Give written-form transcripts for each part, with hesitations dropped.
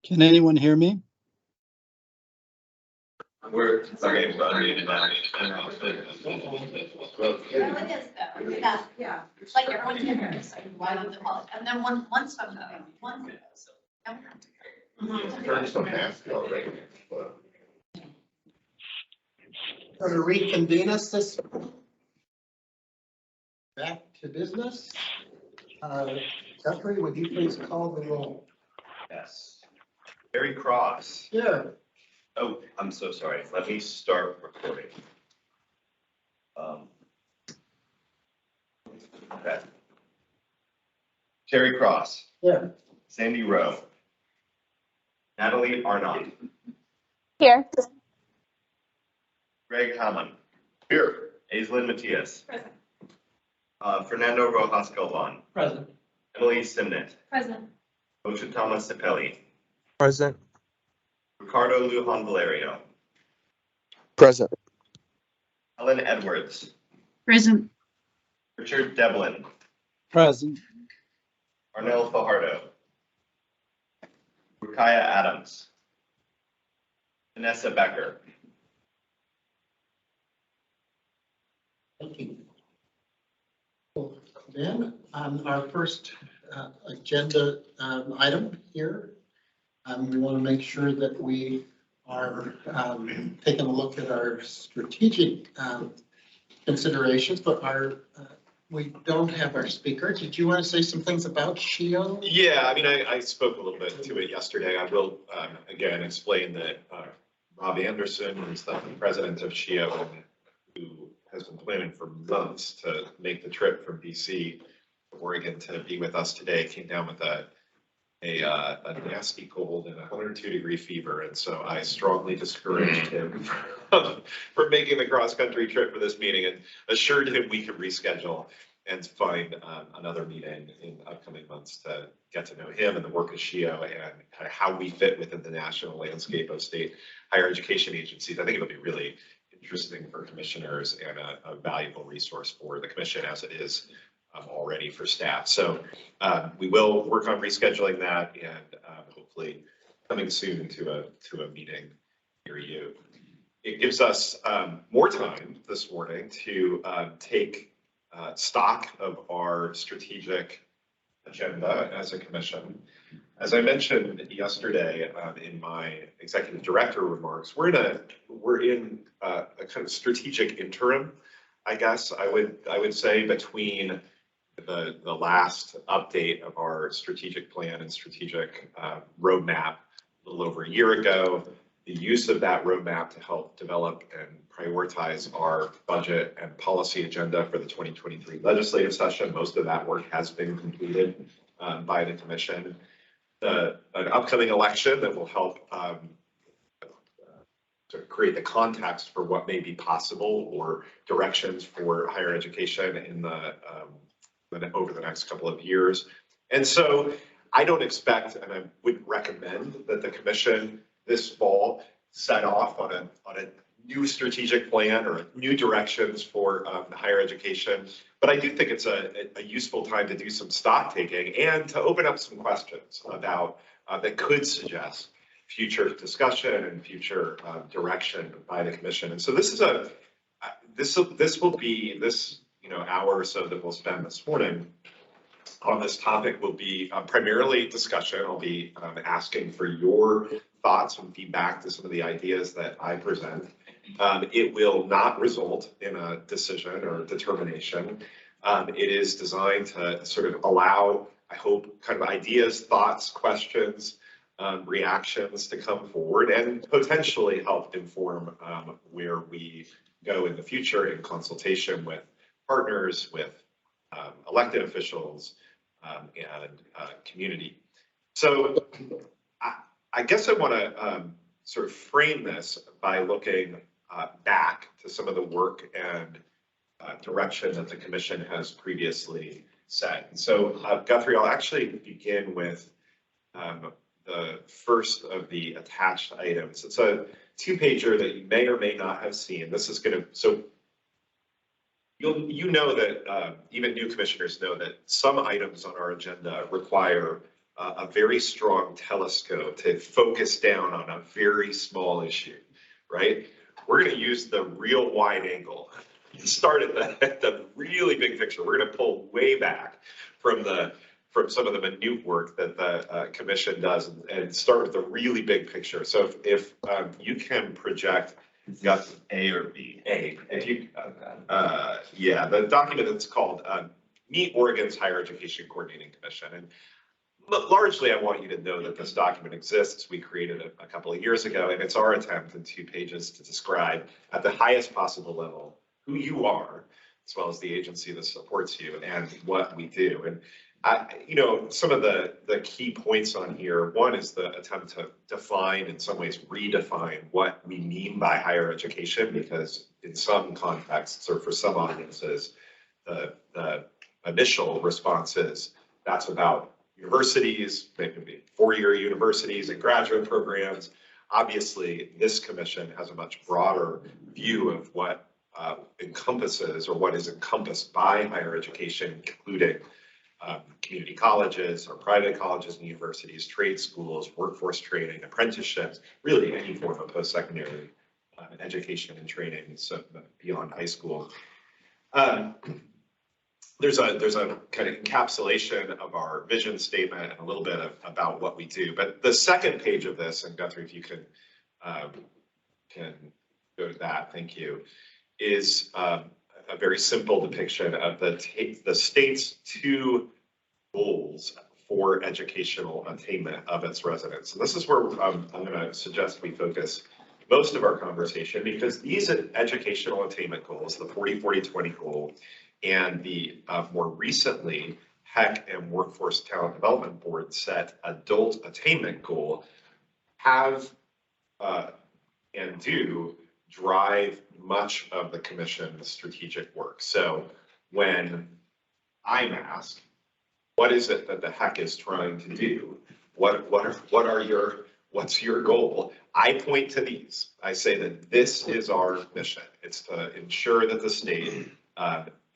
Can anyone hear me? We're sorry, Yeah. Like everyone's here, so why don't they call it? And then once from the one. Turn some mask already. Going to reconvene us this. Back to business. Guthrie, would you please call the roll? Yes. Very cross. Here. Oh, I'm so sorry. Let me start recording. Okay. Terry Cross. Here. Sandy Rowe. Natalie Arnott. Here. Greg Hammond. Here. Aislinn Matias. Present. Fernando Rojas Galvan. Present. Emily Simnett. Present. Moshe Thomas Cepelli. Present. Ricardo Lujan Valerio. Present. Helen Edwards. Present. Richard Devlin. Present. Arnell Fajardo. Rukaya Adams. Vanessa Becker. Thank you. Then our first agenda item here, we want to make sure that we are taking a look at our strategic considerations, but we don't have our speaker. Did you want to say some things about SHIO? Yeah, I mean, I spoke a little bit to it yesterday. I will, again, explain that Rob Anderson is the president of SHIO, who has been planning for months to make the trip from DC to Oregon to be with us today, came down with a nasty cold and a 102-degree fever. And so I strongly discouraged him from making the cross-country trip for this meeting and assured him we could reschedule and find another meeting in upcoming months to get to know him and the work of SHIO and kind of how we fit within the national landscape of state higher education agencies. I think it'll be really interesting for commissioners and a valuable resource for the commission as it is already for staff. So we will work on rescheduling that and hopefully coming soon to a meeting near you. It gives us more time this morning to take stock of our strategic agenda as a commission. As I mentioned yesterday in my executive director remarks, we're in a kind of strategic interim, I guess I would say, between the last update of our strategic plan and strategic roadmap a little over a year ago, the use of that roadmap to help develop and prioritize our budget and policy agenda for the 2023 legislative session. Most of that work has been completed by the commission. An upcoming election that will help to create the context for what may be possible or directions for higher education in the over the next couple of years. And so I don't expect, and I would recommend that the commission this fall set off on a new strategic plan or new directions for higher education. But I do think it's a useful time to do some stock taking and to open up some questions about that could suggest future discussion and future direction by the commission. And so this is this will be hour or so that we'll spend this morning on this topic will be primarily discussion. I'll be asking for your thoughts and feedback to some of the ideas that I present. It will not result in a decision or determination. It is designed to sort of allow, I hope, kind of ideas, thoughts, questions, reactions to come forward and potentially help inform where we go in the future in consultation with partners, with elected officials, and community. So I guess I want to sort of frame this by looking back to some of the work and direction that the commission has previously set. And so Guthrie, I'll actually begin with the first of the attached items. It's a two-pager that you may or may not have seen. This is going to, so you know that even new commissioners know that some items on our agenda require a very strong telescope to focus down on a very small issue, right? We're going to use the real wide angle. Start at the really big picture. We're going to pull way back from some of the minute work that the commission does and start with the really big picture. So if you can project, got A or B? A. If you, yeah, the document that's called Meet Oregon's Higher Education Coordinating Commission. And largely, I want you to know that this document exists. We created it a couple of years ago, and it's our attempt in 2 pages to describe at the highest possible level who you are, as well as the agency that supports you and what we do. And some of the key points on here, one is the attempt to define, in some ways redefine what we mean by higher education, because in some contexts or for some audiences, the initial response is that's about universities, maybe 4-year universities and graduate programs. Obviously, this commission has a much broader view of what encompasses or what is encompassed by higher education, including community colleges or private colleges and universities, trade schools, workforce training, apprenticeships, really any form of post-secondary education and training, so beyond high school. There's a kind of encapsulation of our vision statement and a little bit about what we do. But the second page of this, and Guthrie, if you can go to that, thank you, is a very simple depiction of the state's 2 goals for educational attainment of its residents. And this is where I'm going to suggest we focus most of our conversation, because these educational attainment goals, the 40-40-20 goal, and the more recently HECC and Workforce Talent Development Board set adult attainment goal, have and do drive much of the commission's strategic work. So when I'm asked, what is it that the HECC is trying to do? What's your goal? I point to these. I say that this is our mission. It's to ensure that the state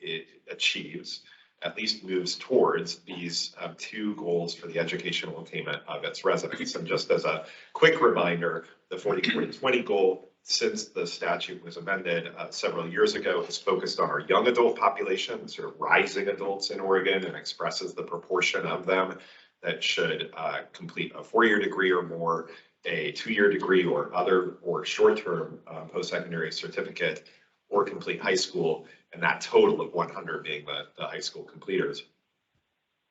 it achieves, at least moves towards these 2 goals for the educational attainment of its residents. And just as a quick reminder, the 40-40-20 goal, since the statute was amended several years ago, is focused on our young adult population, sort of rising adults in Oregon, and expresses the proportion of them that should complete a 4-year degree or more, a 2-year degree or short-term post-secondary certificate, or complete high school, and that total of 100 being the high school completers.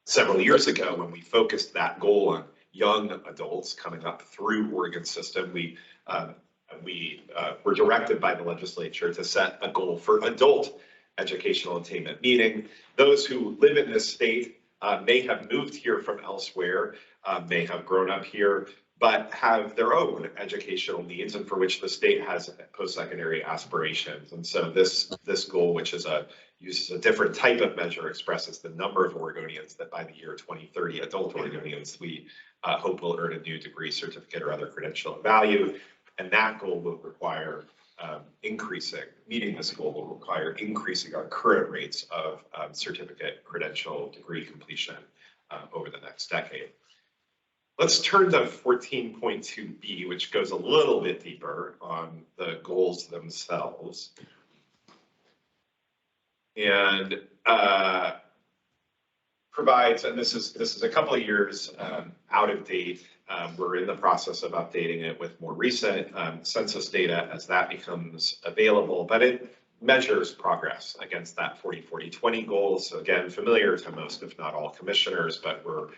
Several years ago, when we focused that goal on young adults coming up through Oregon's system, we were directed by the legislature to set a goal for adult educational attainment, meaning those who live in this state may have moved here from elsewhere, may have grown up here, but have their own educational needs and for which the state has post-secondary aspirations. And so this goal, which uses a different type of measure, expresses the number of Oregonians that by the year 2030, adult Oregonians, we hope will earn a new degree, certificate, or other credential of value. And that goal will require meeting this goal will require increasing our current rates of certificate, credential, degree completion over the next decade. Let's turn to 14.2b, which goes a little bit deeper on the goals themselves. And provides, and this is a couple of years out of date. We're in the process of updating it with more recent census data as that becomes available, but it measures progress against that 40-40-20 goal. So again, familiar to most, if not all, commissioners, but we're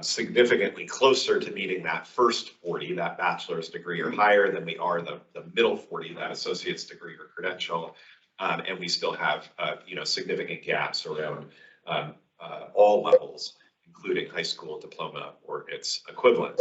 significantly closer to meeting that first 40, that bachelor's degree or higher, than we are the middle 40, that associate's degree or credential. And we still have significant gaps around all levels, including high school diploma or its equivalent.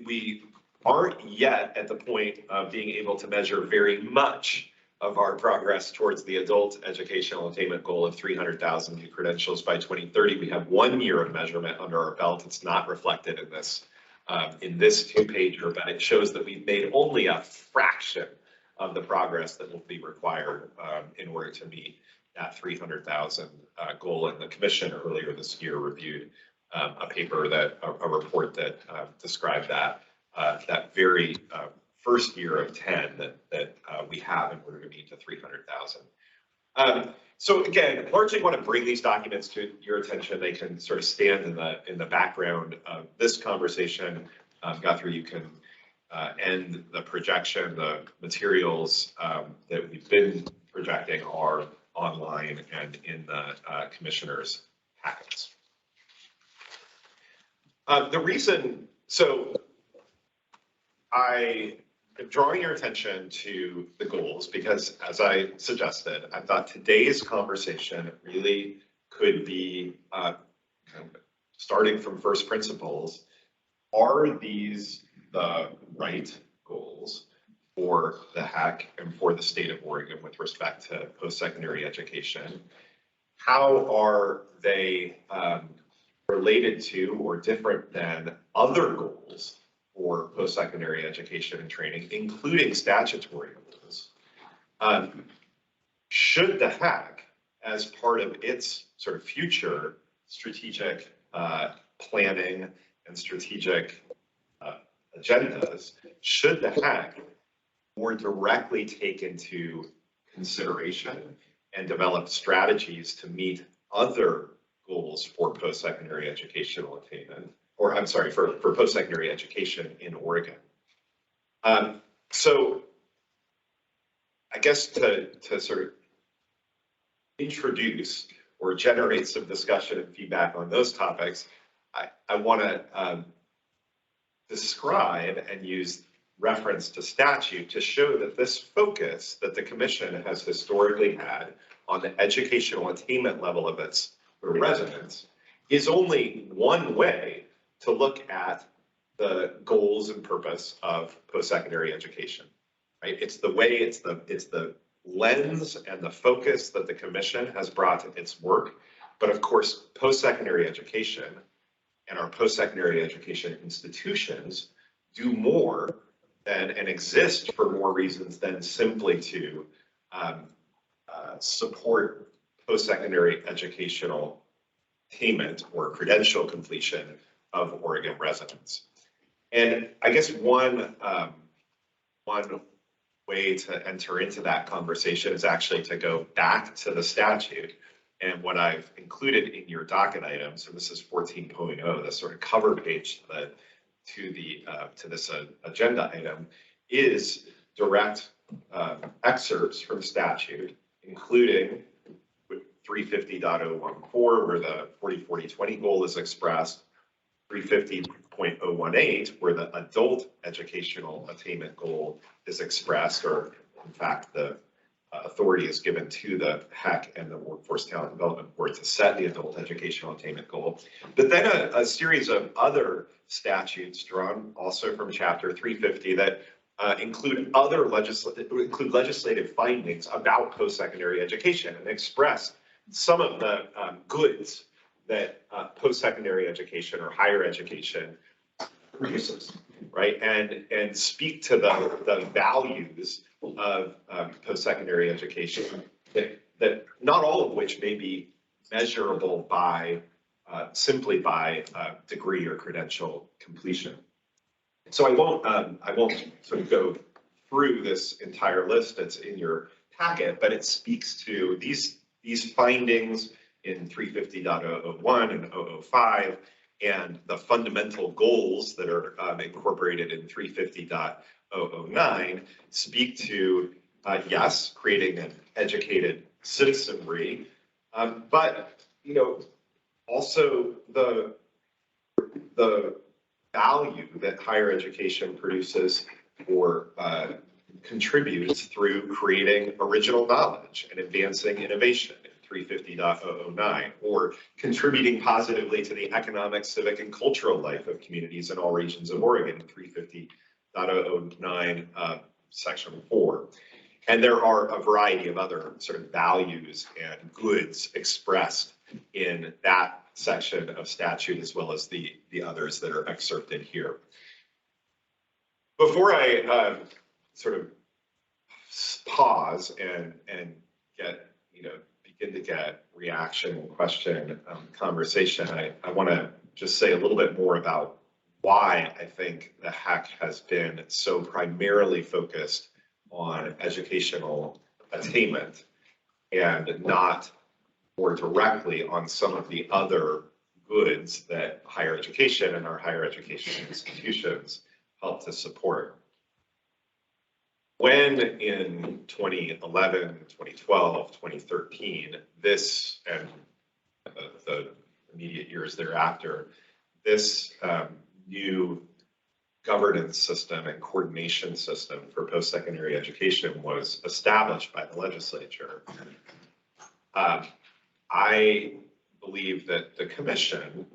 We aren't yet at the point of being able to measure very much of our progress towards the adult educational attainment goal of 300,000 new credentials by 2030. We have 1 year of measurement under our belt. It's not reflected in this 2-pager, but it shows that we've made only a fraction of the progress that will be required in order to meet that 300,000 goal. And the commission earlier this year reviewed a paper that, a report that described that, that very first year of 10 that we have in order to meet the 300,000. So again, largely want to bring these documents to your attention. They can sort of stand in the background of this conversation. Guthrie, you can end the projection. The materials that we've been projecting are online and in the commissioner's packets. The reason, so I am drawing your attention to the goals because, as I suggested, I thought today's conversation really could be starting from first principles. Are these the right goals for the HECC and for the state of Oregon with respect to post-secondary education? How are they related to or different than other goals for post-secondary education and training, including statutory goals? Should the HECC, as part of its sort of future strategic planning and strategic agendas, should the HECC more directly take into consideration and develop strategies to meet other goals for post-secondary educational attainment, or I'm sorry, for post-secondary education in Oregon? So I guess to sort of introduce or generate some discussion and feedback on those topics, I want to describe and use reference to statute to show that this focus that the commission has historically had on the educational attainment level of its residents is only one way to look at the goals and purpose of post-secondary education, right? It's the way, it's the lens and the focus that the commission has brought to its work. But of course, post-secondary education and our post-secondary education institutions do more than and exist for more reasons than simply to support post-secondary educational attainment or credential completion of Oregon residents. And I guess one way to enter into that conversation is actually to go back to the statute. And what I've included in your docket items, so this is 14.0, the sort of cover page to this agenda item, is direct excerpts from statute, including 350.014, where the 40-40-20 goal is expressed, 350.018, where the adult educational attainment goal is expressed, or in fact, the authority is given to the HECC and the Workforce Talent Development Board to set the adult educational attainment goal. But then a series of other statutes drawn also from Chapter 350 that include legislative findings about post-secondary education and express some of the goods that post-secondary education or higher education produces, right? And speak to the values of post-secondary education that not all of which may be measurable by simply by degree or credential completion. So I won't sort of go through this entire list that's in your packet, but it speaks to these findings in 350.001 and 005 and the fundamental goals that are incorporated in 350.009 speak to, yes, creating an educated citizenry, but, you know, also the value that higher education produces or contributes through creating original knowledge and advancing innovation in 350.009, or contributing positively to the economic, civic, and cultural life of communities in all regions of Oregon in 350.009, section 4. And there are a variety of other sort of values and goods expressed in that section of statute, as well as the others that are excerpted here. Before I sort of pause and get, you know, begin to get reaction, question, conversation, I want to just say a little bit more about why I think the HECC has been so primarily focused on educational attainment and not more directly on some of the other goods that higher education and our higher education institutions help to support. When in 2011, 2012, 2013, this and the immediate years thereafter, this new governance system and coordination system for post-secondary education was established by the legislature. I believe that the commission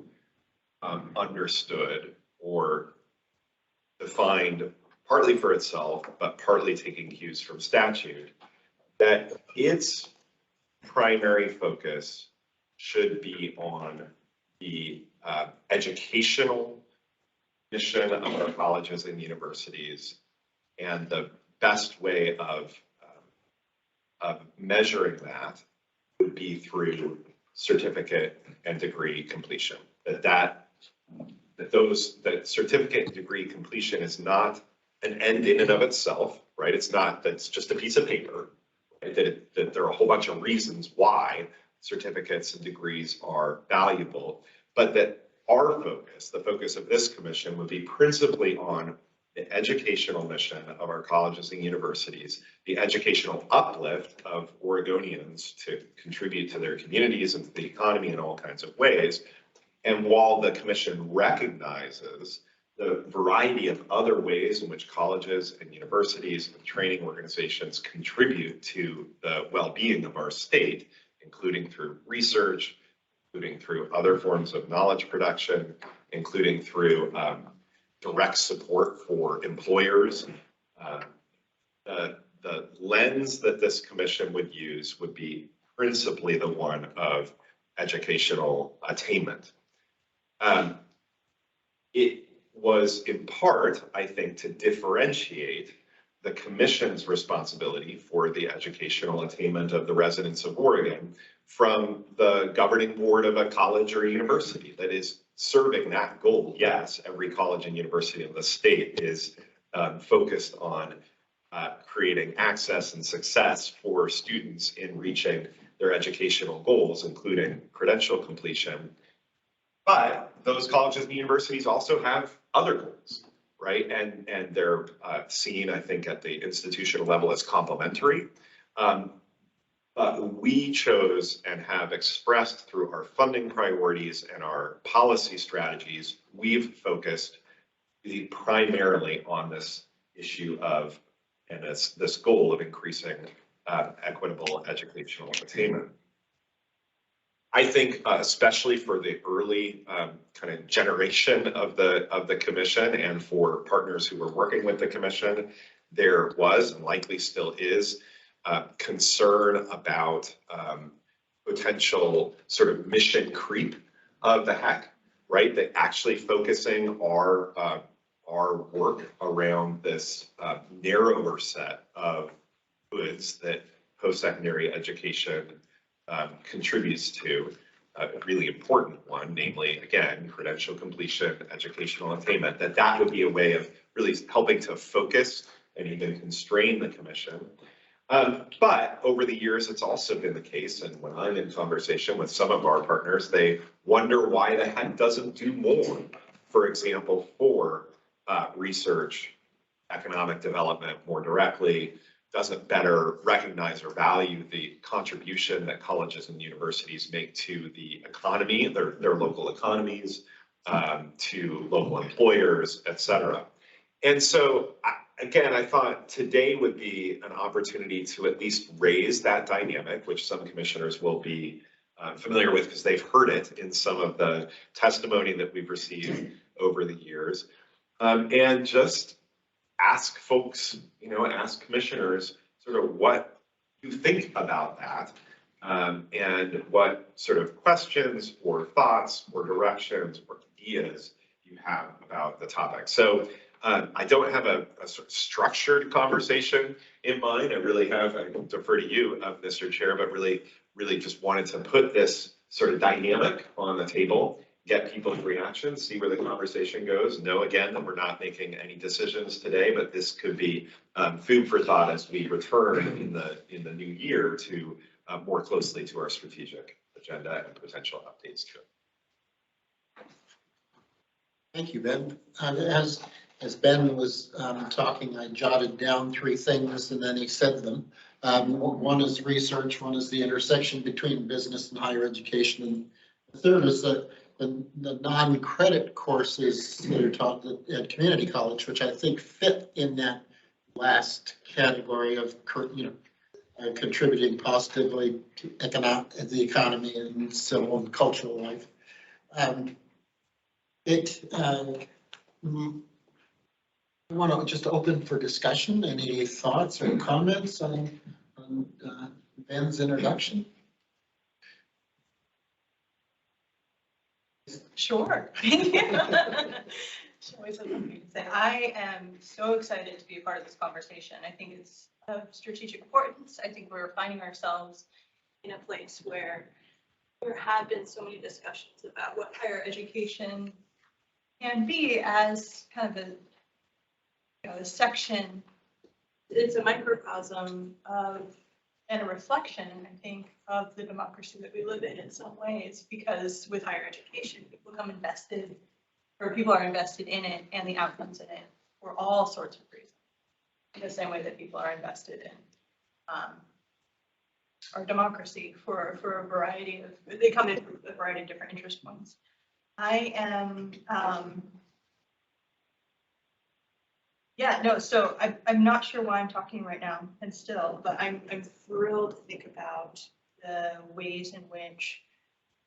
understood or defined, partly for itself, but partly taking cues from statute, that its primary focus should be on the educational mission of our colleges and universities, and the best way of measuring that would be through certificate and degree completion. That certificate and degree completion is not an end in and of itself, right? It's not, that's just a piece of paper, right? That there are a whole bunch of reasons why certificates and degrees are valuable, but that our focus, the focus of this commission, would be principally on the educational mission of our colleges and universities, the educational uplift of Oregonians to contribute to their communities and to the economy in all kinds of ways. And while the commission recognizes the variety of other ways in which colleges and universities and training organizations contribute to the well-being of our state, including through research, including through other forms of knowledge production, including through direct support for employers. The lens that this commission would use would be principally the one of educational attainment. It was in part, I think, to differentiate the commission's responsibility for the educational attainment of the residents of Oregon from the governing board of a college or university that is serving that goal. Yes, every college and university in the state is focused on creating access and success for students in reaching their educational goals, including credential completion. But those colleges and universities also have other goals, right? And they're seen, I think, at the institutional level as complementary. But we chose and have expressed through our funding priorities and our policy strategies, we've focused primarily on this issue of, and this goal of increasing equitable educational attainment. I think especially for the early kind of generation of the commission and for partners who were working with the commission, there was and likely still is concern about potential sort of mission creep of the HECC, right? That actually focusing our work around this narrower set of goods that post-secondary education contributes to, a really important one, namely, again, credential completion, educational attainment, that would be a way of really helping to focus and even constrain the commission. But over the years, it's also been the case, and when I'm in conversation with some of our partners, they wonder why the HECC doesn't do more, for example, for research, economic development more directly, doesn't better recognize or value the contribution that colleges and universities make to the economy, their local economies, to local employers, et cetera. And so, again, I thought today would be an opportunity to at least raise that dynamic, which some commissioners will be familiar with because they've heard it in some of the testimony that we've received over the years, and just ask folks, ask commissioners sort of what you think about that, and what sort of questions or thoughts or directions or ideas you have about the topic. So I don't have a sort of structured conversation in mind. I really have, I defer to you, Mr. Chair, but really just wanted to put this sort of dynamic on the table get people's reactions, see where the conversation goes. Know again that we're not making any decisions today, but this could be food for thought as we return in the new year to more closely to our strategic agenda and potential updates to it. Thank you, Ben. As Ben was talking, I jotted down 3 things and then he said them. One is research, one is the intersection between business and higher education, and the third is the non-credit courses that are taught at community college, which I think fit in that last category of, contributing positively to the economy and civil and cultural life. I want to just open for discussion. Any thoughts or comments on Ben's introduction? Sure. Always something to say. I am so excited to be a part of this conversation. I think it's of strategic importance. I think we're finding ourselves in a place where there have been so many discussions about what higher education can be as kind of a section. It's a microcosm of and a reflection, I think, of the democracy that we live in some ways, because with higher education, people become invested, or people are invested in it and the outcomes in it for all sorts of reasons, in the same way that people are invested in our democracy for a variety of, they come in from a variety of different interest points. I am, so I'm not sure why I'm talking right now and still, but I'm thrilled to think about the ways in which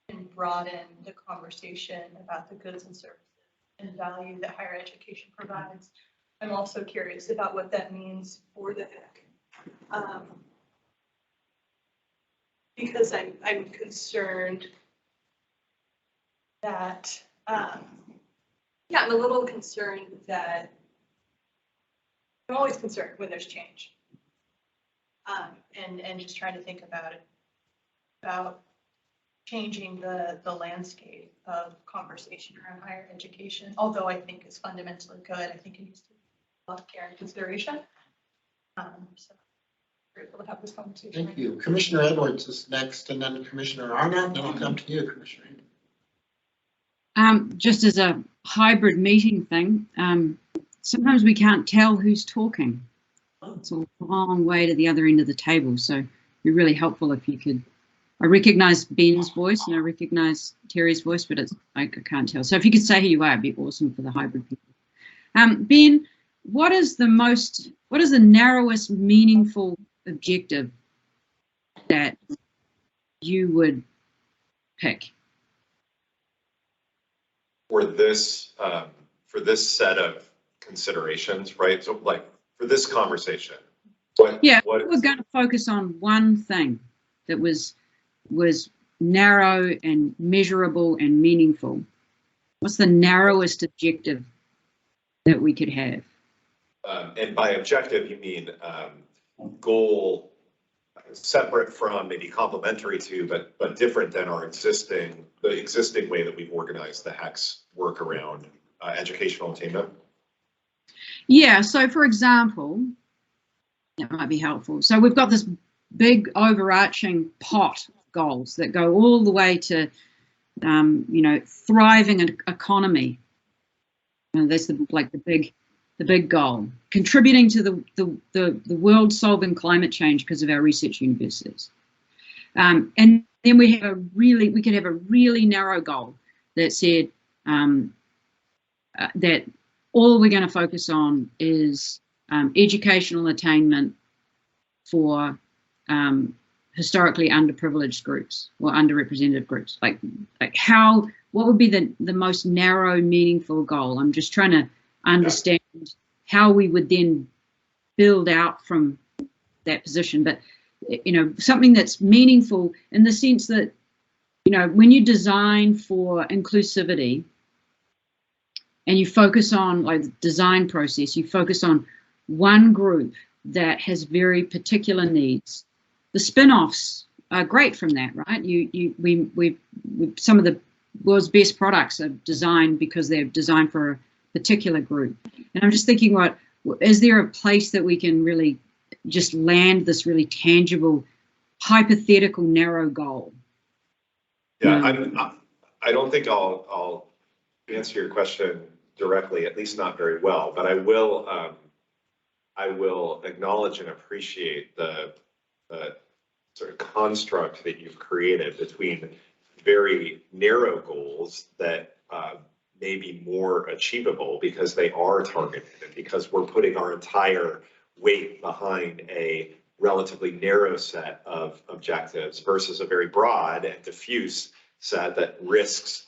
we can broaden the conversation about the goods and services and value that higher education provides. I'm also curious about what that means for the HECC. Because I'm concerned that, I'm a little concerned that, I'm always concerned when there's change. And just trying to think about changing the landscape of conversation around higher education, although I think it's fundamentally good. I think it needs to be a lot of care and consideration. So grateful to have this conversation. Thank you. Commissioner Edwards is next, and then Commissioner Arnott, then I'll come to you, Commissioner. Just as a hybrid meeting thing, sometimes we can't tell who's talking. It's a long way to the other end of the table, so it'd be really helpful if you could. I recognize Ben's voice and I recognize Terry's voice, but I can't tell. So if you could say who you are, it'd be awesome for the hybrid people. Ben, what is the narrowest meaningful objective that you would pick For this set of considerations, right? So like for this conversation, we're going to focus on one thing that was narrow and measurable and meaningful. What's the narrowest objective that we could have? And by objective, you mean goal separate from, maybe complementary to, but different than the existing way that we've organized the HECC work around educational attainment? Yeah, so for example, that might be helpful. So we've got this big overarching pot of goals that go all the way to, thriving an economy. That's the big goal. Contributing to the world solving climate change because of our research universities. And then we could have a really narrow goal that said that all we're going to focus on is educational attainment for historically underprivileged groups or underrepresented groups. What would be the most narrow, meaningful goal? I'm just trying to understand how we would then build out from that position. But, something that's meaningful in the sense that, when you design for inclusivity and you focus on the design process, you focus on one group that has very particular needs. The spin-offs are great from that, right? We some of the world's best products are designed because they're designed for a particular group. And I'm just thinking, is there a place that we can really just land this really tangible, hypothetical, narrow goal? Yeah, I don't think I'll answer your question directly, at least not very well, but I will acknowledge and appreciate the sort of construct that you've created between very narrow goals that may be more achievable because they are targeted and because we're putting our entire weight behind a relatively narrow set of objectives versus a very broad and diffuse set that risks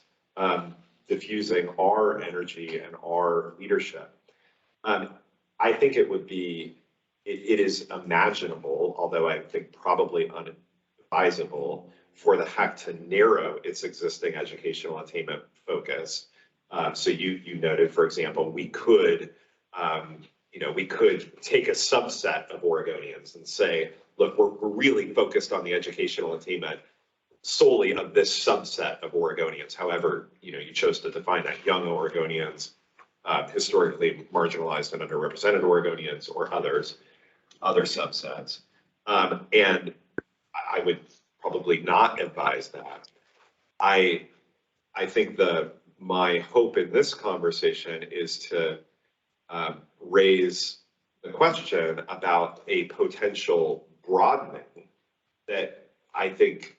diffusing our energy and our leadership. I think it is imaginable, although I think probably unadvisable, for the HECC to narrow its existing educational attainment focus. So you noted, for example, we could take a subset of Oregonians and say, look, we're really focused on the educational attainment solely of this subset of Oregonians. However, you chose to define that: young Oregonians, historically marginalized and underrepresented Oregonians, or other subsets. And I would probably not advise that. I think my hope in this conversation is to raise the question about a potential broadening that I think,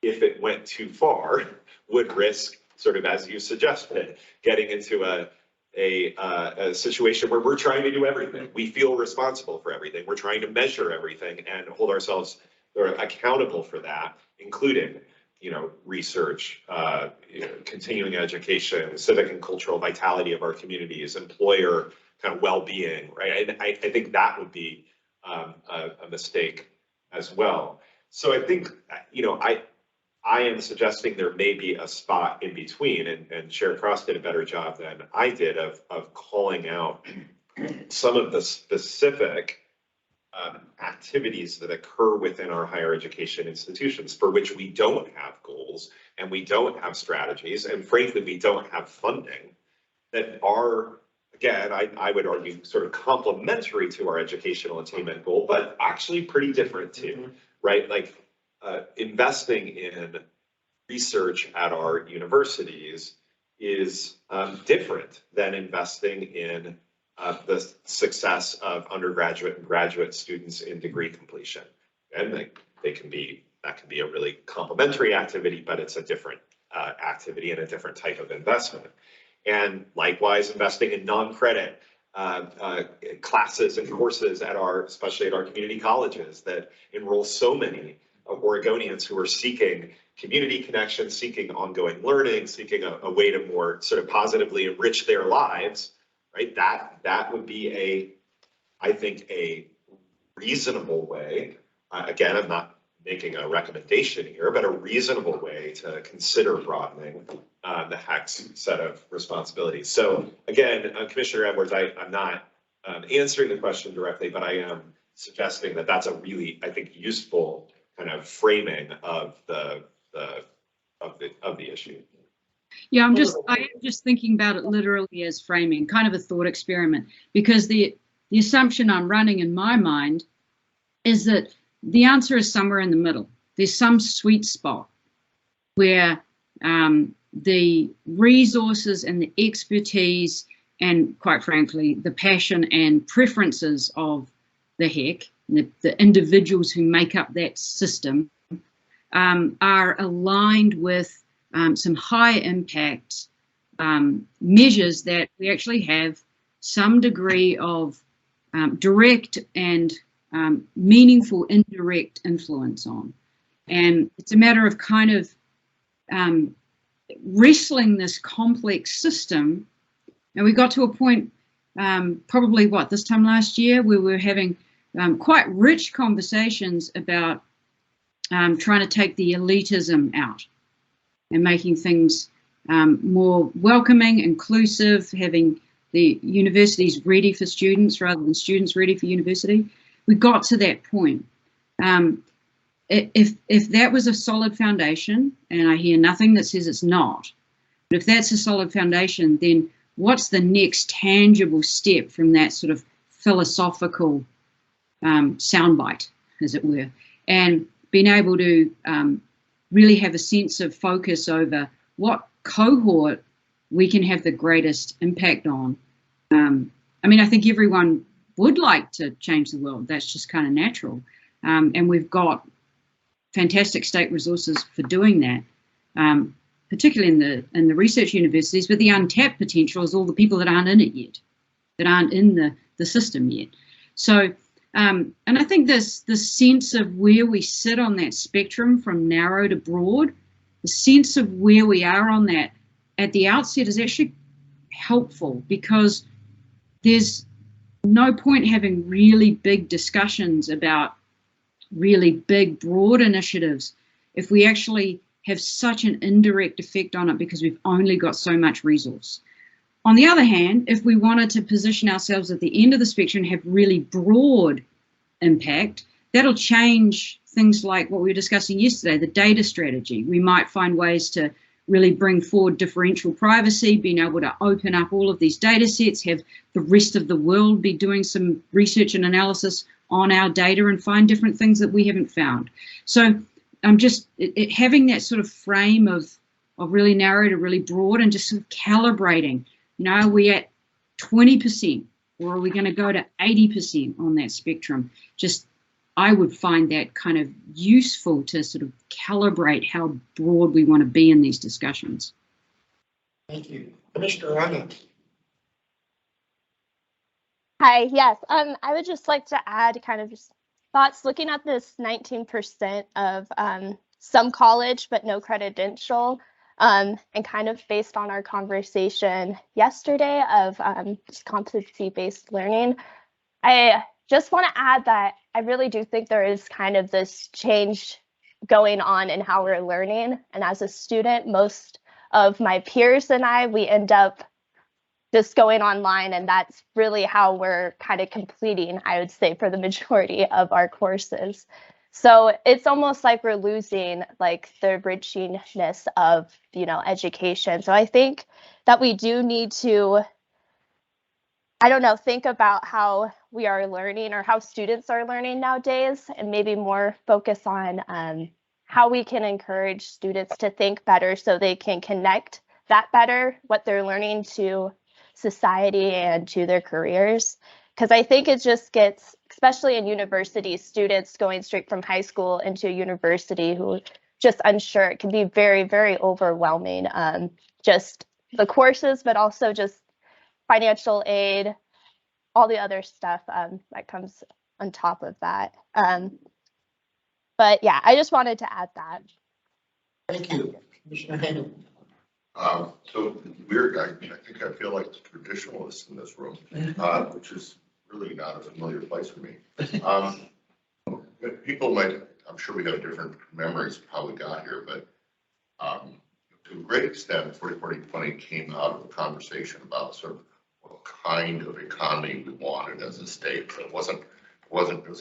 if it went too far, would risk, sort of as you suggested, getting into a situation where we're trying to do everything. We feel responsible for everything. We're trying to measure everything and hold ourselves accountable for that, including, research, continuing education, civic and cultural vitality of our communities, employer kind of well-being, right? And I think that would be a mistake as well. So I think, I am suggesting there may be a spot in between, and Chair Cross did a better job than I did of calling out some of the specific activities that occur within our higher education institutions for which we don't have goals and we don't have strategies, and frankly, we don't have funding, that are, again, I would argue, sort of complementary to our educational attainment goal, but actually pretty different too, right? Like, investing in research at our universities is different than investing in the success of undergraduate and graduate students in degree completion. And that can be a really complementary activity, but it's a different activity and a different type of investment. And likewise, investing in non-credit classes and courses especially at our community colleges that enroll so many Oregonians who are seeking community connection, seeking ongoing learning, seeking a way to more sort of positively enrich their lives, right? That would be I think a reasonable way. Again, I'm not making a recommendation here, but a reasonable way to consider broadening the HECC set of responsibilities. So again, Commissioner Edwards, I'm not answering the question directly, but I am suggesting that that's a really, I think, useful kind of framing of the issue. Yeah, I am just thinking about it literally as framing, kind of a thought experiment, because the assumption I'm running in my mind is that the answer is somewhere in the middle. There's some sweet spot where the resources and the expertise and, quite frankly, the passion and preferences of the HECC, the individuals who make up that system, are aligned with some high impact measures that we actually have some degree of direct and meaningful indirect influence on. And it's a matter of kind of wrestling this complex system. And we got to a point probably this time last year, where we were having quite rich conversations about trying to take the elitism out and making things more welcoming, inclusive, having the universities ready for students rather than students ready for university. We got to that point. if that was a solid foundation, and I hear nothing that says it's not, but if that's a solid foundation, then what's the next tangible step from that sort of philosophical soundbite, as it were, and being able to really have a sense of focus over what cohort we can have the greatest impact on. I mean, I think everyone would like to change the world. That's just kind of natural. And we've got fantastic state resources for doing that, particularly in the research universities, but the untapped potential is all the people that aren't in it yet, that aren't in the system yet. So, and I think this sense of where we sit on that spectrum from narrow to broad, the sense of where we are on that at the outset is actually helpful, because there's no point having really big discussions about really big, broad initiatives if we actually have such an indirect effect on it because we've only got so much resource. On the other hand, if we wanted to position ourselves at the end of the spectrum and have really broad impact, that'll change things like what we were discussing yesterday, the data strategy. We might find ways to really bring forward differential privacy, being able to open up all of these data sets, have the rest of the world be doing some research and analysis on our data and find different things that we haven't found. So I'm just having that sort of frame of really narrow to really broad and just sort of calibrating, you know, are we at 20% or are we going to go to 80% on that spectrum? Just, I would find that kind of useful to sort of calibrate how broad we want to be in these discussions. Thank you. Commissioner Anna. Hi, yes, I would just like to add kind of just thoughts looking at this 19% of some college but no credential, and kind of based on our conversation yesterday of just competency-based learning. I just want to add that I really do think there is kind of this change going on in how we're learning. And as a student, most of my peers and I, we end up just going online, and that's really how we're kind of completing, I would say, for the majority of our courses. So it's almost like we're losing like the richness of, you know, education. So I think that we do need to, I don't know, think about how we are learning or how students are learning nowadays, and maybe more focus on how we can encourage students to think better so they can connect that better, what they're learning, to society and to their careers. Because I think it just gets, especially in university, students going straight from high school into university who just unsure, it can be very, very overwhelming. Just the courses, but also just financial aid, all the other stuff that comes on top of that. But yeah, I just wanted to add that. Thank you. Commissioner Hayden. So weird, I think I feel like the traditionalist in this room, which is really not a familiar place for me. But people might, I'm sure we have different memories of how we got here, but to a great extent, 40-40-20 came out of a conversation about sort of what kind of economy we wanted as a state. So it was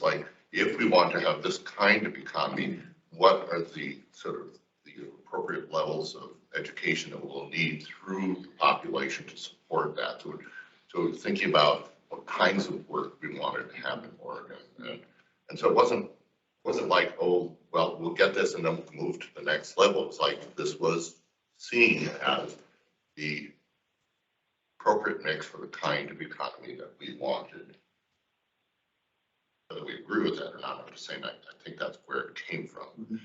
like, if we want to have this kind of economy, what are the sort of the appropriate levels of education that we'll need through the population to support that. So thinking about what kinds of work we wanted to have in Oregon. And so it wasn't like, oh, well, we'll get this and then we'll move to the next level. It's like this was seen as the appropriate mix for the kind of economy that we wanted. Whether we agree with that or not, I'm just saying I think that's where it came from.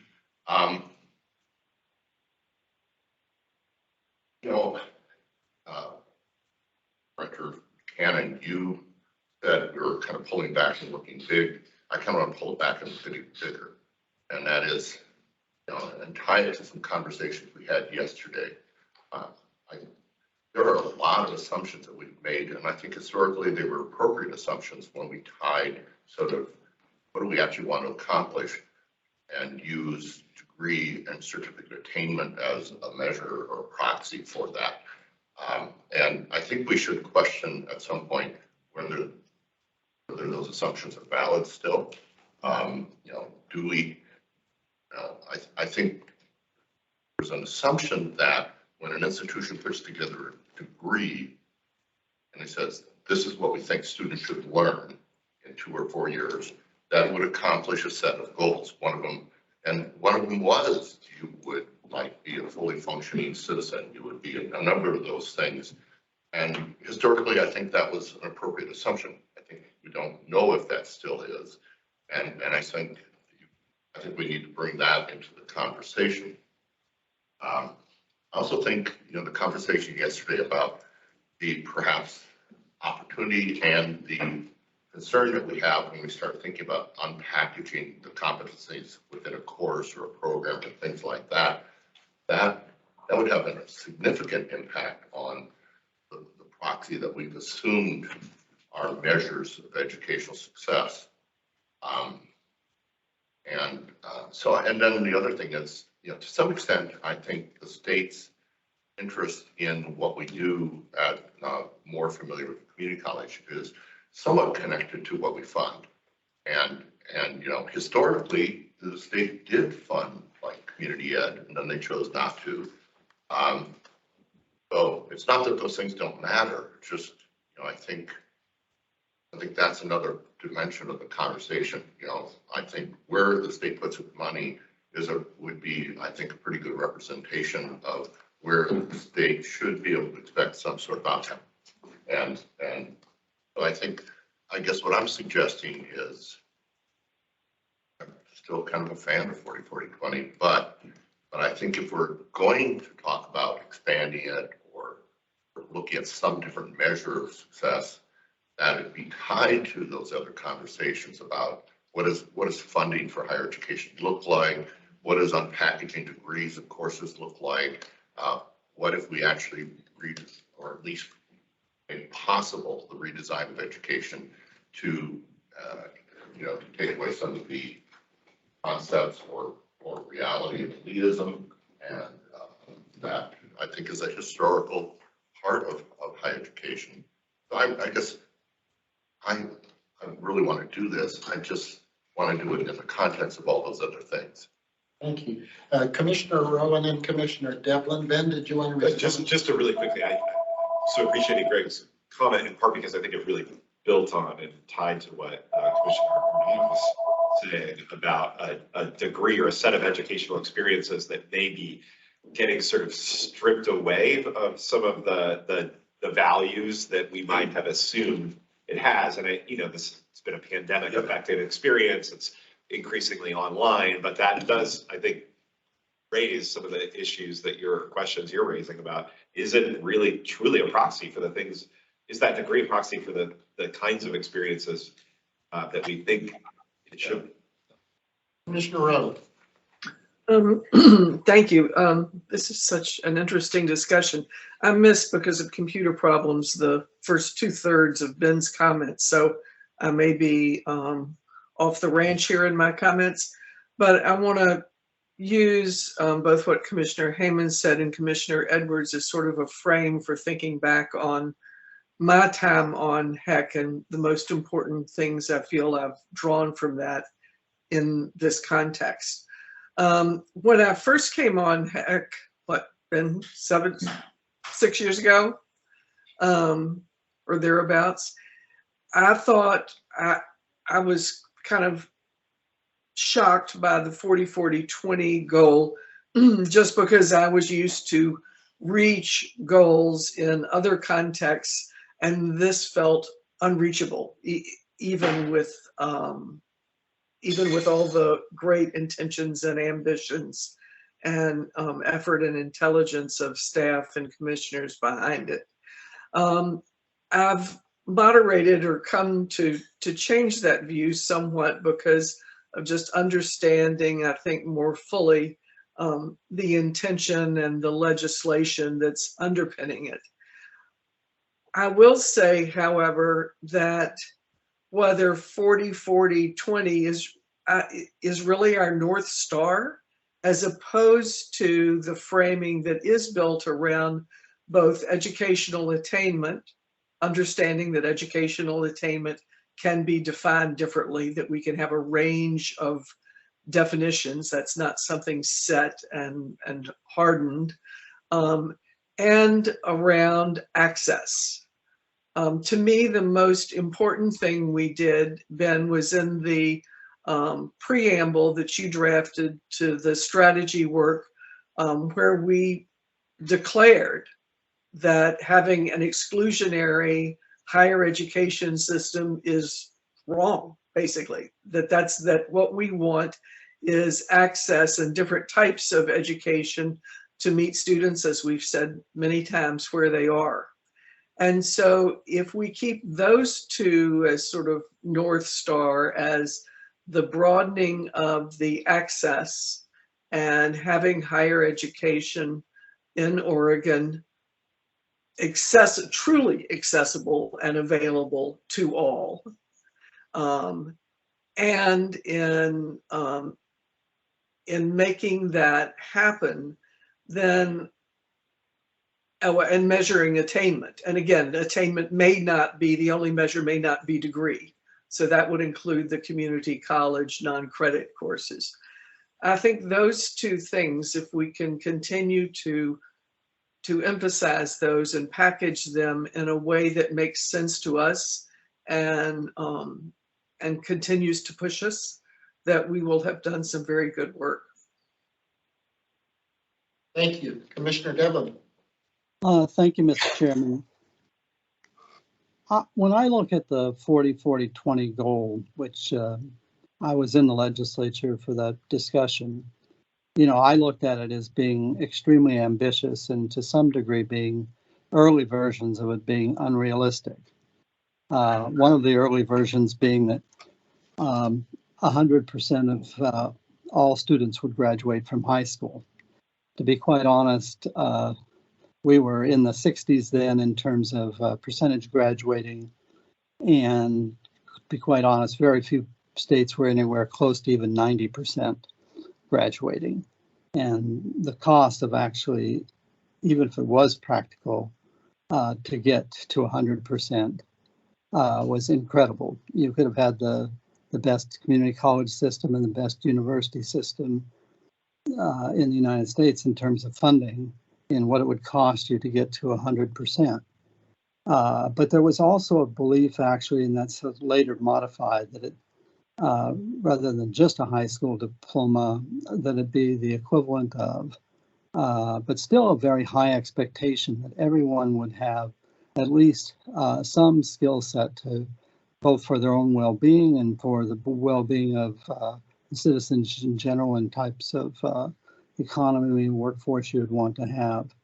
You know, Director Cannon, you said we were kind of pulling back and looking big. I kind of want to pull it back and look bigger. And that is, you know, and tie it to some conversations we had yesterday. There are a lot of assumptions that we've made, and I think historically they were appropriate assumptions when we tied sort of what do we actually want to accomplish and use degree and certificate attainment as a measure or a proxy for that. And I think we should question at some point whether those assumptions are valid still. You know, do we Now, I think there's an assumption that when an institution puts together a degree and it says, this is what we think students should learn in 2 or 4 years, that would accomplish a set of goals. One of them was you would like be a fully functioning citizen. You would be a number of those things. And historically, I think that was an appropriate assumption. I think we don't know if that still is. And I think we need to bring that into the conversation. I also think, the conversation yesterday about the perhaps opportunity and the concern that we have when we start thinking about unpackaging the competencies within a course or a program and things like that, that would have a significant impact on the proxy that we've assumed are measures of educational success. And then the other thing is, to some extent, I think the state's interest in what we do at more familiar with the community college is somewhat connected to what we fund. And historically, the state did fund like community ed, and then they chose not to. So it's not that those things don't matter. It's just, I think that's another dimension of the conversation. I think where the state puts its money would be, I think, a pretty good representation of where the state should be able to expect some sort of outcome. And so I guess what I'm suggesting is, I'm still kind of a fan of 40-40-20, but I think if we're going to talk about expanding it or looking at some different measure of success, that would be tied to those other conversations about what does funding for higher education look like? What does unpackaging degrees and courses look like? What if we actually or at least made possible the redesign of education to take away some of the concepts or reality of elitism, and that I think is a historical part of higher education. So I guess I really want to do this. I just want to do it in the context of all those other things. Thank you. Commissioner Rowan and Commissioner Devlin. Ben, did you want to respond? Just to really quickly, I so appreciated Greg's comment, in part because I think it really built on and tied to what Commissioner O'Neill was saying about a degree or a set of educational experiences that may be getting sort of stripped away of some of the values that we might have assumed it has. And it's been a pandemic affected experience. It's increasingly online, but that does, I think, raise some of the issues that questions you're raising about, is it really truly a proxy for the things, is that degree a proxy for the kinds of experiences that we think it should? Commissioner Rowan. Thank you. This is such an interesting discussion. I missed, because of computer problems, the first 2/3 of Ben's comments, so I may be off the ranch here in my comments, but I want to use both what Commissioner Hayman said and Commissioner Edwards as sort of a frame for thinking back on my time on HECC and the most important things I feel I've drawn from that in this context. When I first came on HECC, been 6 years ago, or thereabouts, I thought I was kind of shocked by the 40-40-20 goal, just because I was used to reach goals in other contexts, and this felt unreachable, even with all the great intentions and ambitions and effort and intelligence of staff and commissioners behind it. I've moderated or come to change that view somewhat because of just understanding, I think, more fully the intention and the legislation that's underpinning it. I will say, however, that whether 40-40-20 is really our North Star, as opposed to the framing that is built around both educational attainment, understanding that educational attainment can be defined differently, that we can have a range of definitions. That's not something set and hardened. And around access. To me, the most important thing we did, Ben, was in the preamble that you drafted to the strategy work, where we declared that having an exclusionary higher education system is wrong, basically. That what we want is access and different types of education to meet students, as we've said many times, where they are. And so if we keep those two as sort of North Star, as the broadening of the access and having higher education in Oregon truly accessible and available to all, and in making that happen, then and measuring attainment. And again, attainment may not be, the only measure may not be degree. So that would include the community college non-credit courses. I think those two things, if we can continue to emphasize those and package them in a way that makes sense to us and continues to push us, that we will have done some very good work. Thank you. Commissioner Devlin. Thank you, Mr. Chairman. When I look at the 40-40-20 goal, which I was in the legislature for that discussion, you know, I looked at it as being extremely ambitious and to some degree being early versions of it being unrealistic. One of the early versions being that 100% of all students would graduate from high school. To be quite honest, we were in the 60s then in terms of percentage graduating, and to be quite honest, very few states were anywhere close to even 90% graduating. And the cost of actually, even if it was practical, to get to 100% was incredible. You could have had the best community college system and the best university system in the United States in terms of funding, in what it would cost you to get to 100%. But there was also a belief actually, and that's later modified, that it, rather than just a high school diploma, that it be the equivalent of, but still a very high expectation that everyone would have at least some skill set to both for their own well-being and for the well-being of citizens in general and types of economy and workforce you would want to have.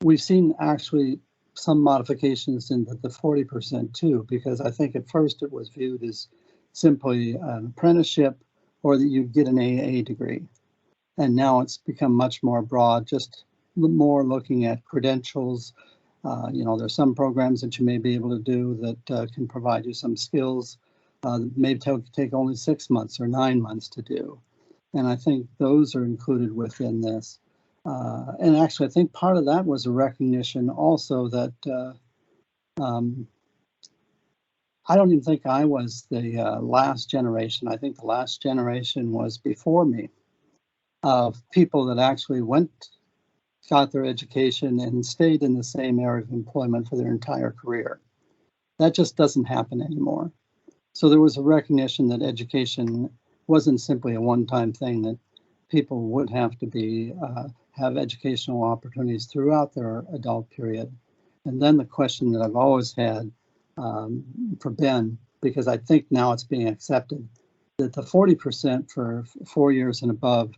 We've seen actually some modifications in the 40% too, because I think at first it was viewed as simply an apprenticeship or that you get an AA degree. And now it's become much more broad, just more looking at credentials. You know, there's some programs that you may be able to do that can provide you some skills that may take only 6 months or 9 months to do. And I think those are included within this. And actually, I think part of that was a recognition also that I don't even think I was the last generation. I think the last generation was before me of people that actually got their education and stayed in the same area of employment for their entire career. That just doesn't happen anymore. So there was a recognition that education wasn't simply a one-time thing, that people would have to have educational opportunities throughout their adult period. And then the question that I've always had for Ben, because I think now it's being accepted, that the 40% for 4 years and above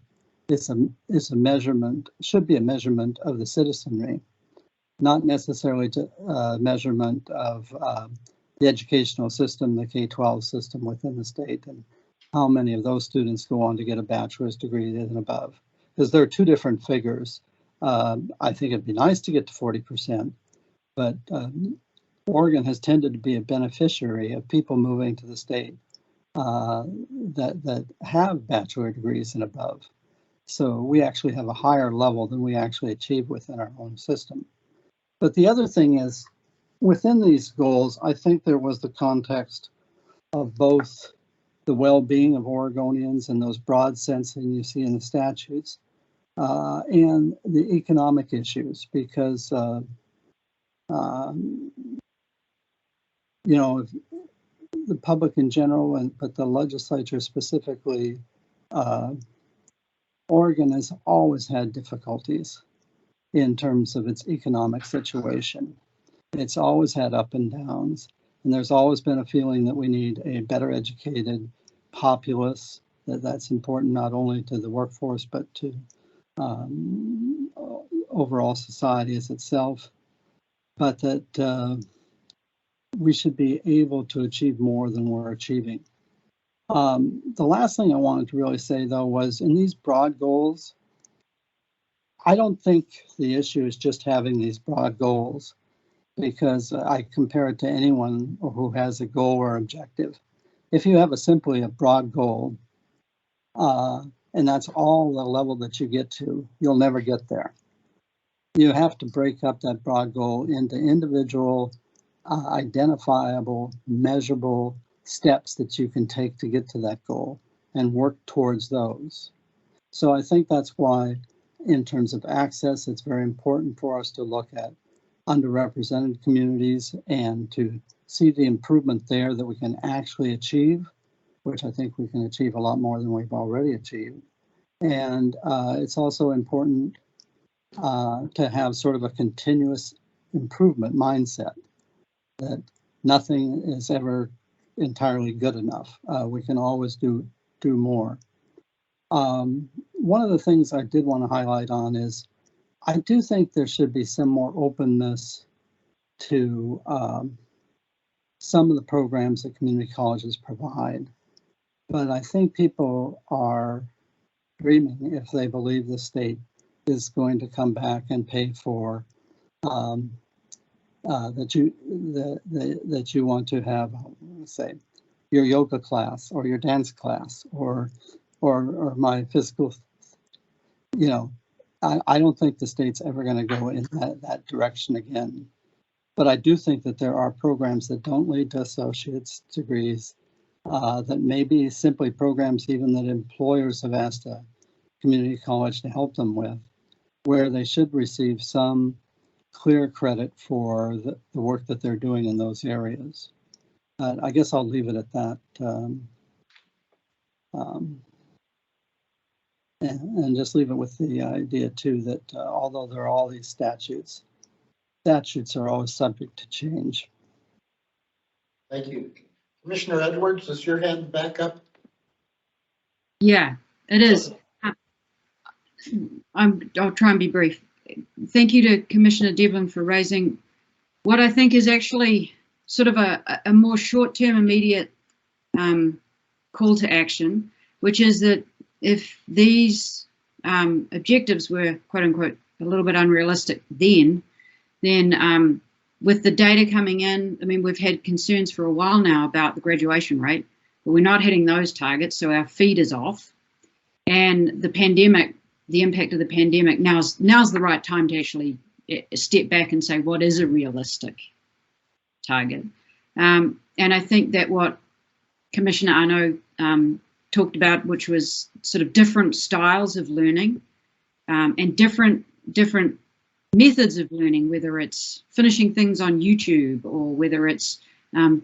is a measurement, should be a measurement of the citizenry, not necessarily a measurement of the educational system, the K-12 system within the state, and how many of those students go on to get a bachelor's degree and above. Because there are two different figures. I think it'd be nice to get to 40%, but Oregon has tended to be a beneficiary of people moving to the state that have bachelor degrees and above. So we actually have a higher level than we actually achieve within our own system. But the other thing is, within these goals, I think there was the context of both the well-being of Oregonians in those broad sensing you see in the statutes, and the economic issues, because you know, the public in general, but the legislature specifically, Oregon has always had difficulties in terms of its economic situation. It's always had up and downs, and there's always been a feeling that we need a better educated populace, that's important not only to the workforce, but to overall society as itself, but that we should be able to achieve more than we're achieving. The last thing I wanted to really say, though, was in these broad goals, I don't think the issue is just having these broad goals, because I compare it to anyone who has a goal or objective. If you have simply a broad goal, and that's all the level that you get to, you'll never get there. You have to break up that broad goal into individual, identifiable, measurable steps that you can take to get to that goal and work towards those. So I think that's why, in terms of access, it's very important for us to look at underrepresented communities and to see the improvement there that we can actually achieve, which I think we can achieve a lot more than we've already achieved. And it's also important to have sort of a continuous improvement mindset, that nothing is ever entirely good enough. We can always do more. One of the things I did want to highlight on is I do think there should be some more openness to some of the programs that community colleges provide. But I think people are dreaming if they believe the state is going to come back and pay for that you want to have, say, your yoga class or your dance class or my physical, you know, I don't think the state's ever going to go in that direction again. But I do think that there are programs that don't lead to associate's degrees, that may be simply programs even that employers have asked a community college to help them with, where they should receive some clear credit for the work that they're doing in those areas. I guess I'll leave it at that. And just leave it with the idea too that although there are all these statutes are always subject to change. Thank you. Commissioner Edwards, is your hand back up? Yeah, it is. I'll try and be brief. Thank you to Commissioner Devlin for raising what I think is actually sort of a more short-term, immediate call to action, which is that if these objectives were, quote unquote, a little bit unrealistic then with the data coming in, I mean, we've had concerns for a while now about the graduation rate, but we're not hitting those targets, so our feed is off. And the pandemic, the impact of the pandemic, now's the right time to actually step back and say, what is a realistic target? And I think that what Commissioner Arnaud talked about, which was sort of different styles of learning and different methods of learning, whether it's finishing things on YouTube or whether it's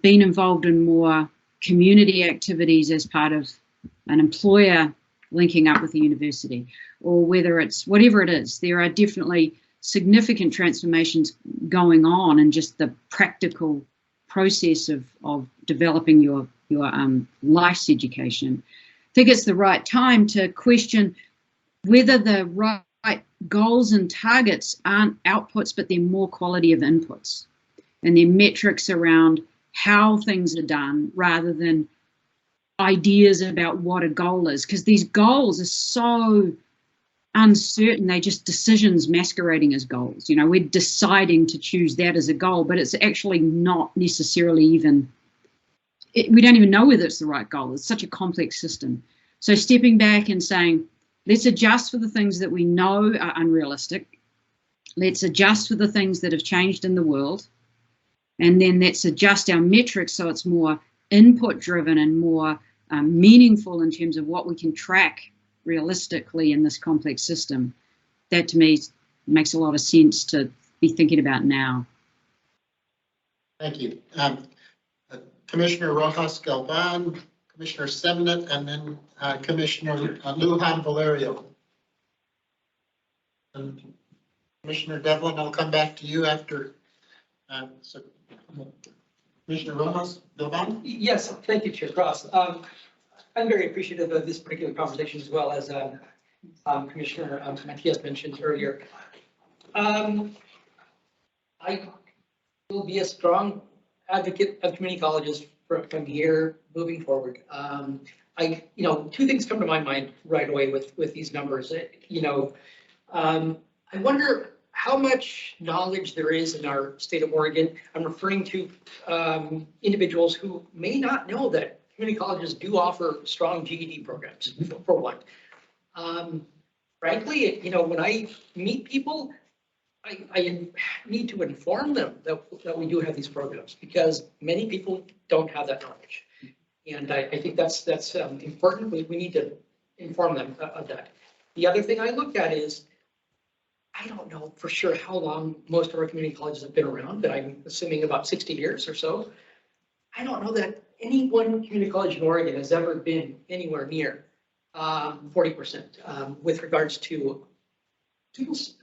being involved in more community activities as part of an employer linking up with the university, or whether it's whatever it is. There are definitely significant transformations going on in just the practical process of developing your life's education. I think it's the right time to question whether the right goals and targets aren't outputs, but they're more quality of inputs, and they're metrics around how things are done rather than ideas about what a goal is, because these goals are so uncertain. They're just decisions masquerading as goals. You know, we're deciding to choose that as a goal, but it's actually not necessarily even, we don't even know whether it's the right goal. It's such a complex system. So stepping back and saying, let's adjust for the things that we know are unrealistic. Let's adjust for the things that have changed in the world. And then let's adjust our metrics so it's more input driven and more meaningful in terms of what we can track realistically in this complex system, that to me makes a lot of sense to be thinking about now. Thank you. Commissioner Rojas Galvan, Commissioner Semnet, and then Commissioner Lujan Valerio. And Commissioner Devlin, I'll come back to you after. So, Commissioner Rojas Galvan? Yes, thank you, Chair Cross. I'm very appreciative of this particular conversation as well as Commissioner Matias mentioned earlier. I will be a strong advocate of community colleges from here moving forward. Two things come to my mind right away with these numbers. I wonder how much knowledge there is in our state of Oregon. I'm referring to individuals who may not know that community colleges do offer strong GED programs, for one. Frankly, when I meet people, I need to inform them that we do have these programs because many people don't have that knowledge. And I think that's important. We need to inform them of that. The other thing I look at is, I don't know for sure how long most of our community colleges have been around, but I'm assuming about 60 years or so. I don't know that any one community college in Oregon has ever been anywhere near 40% with regards to students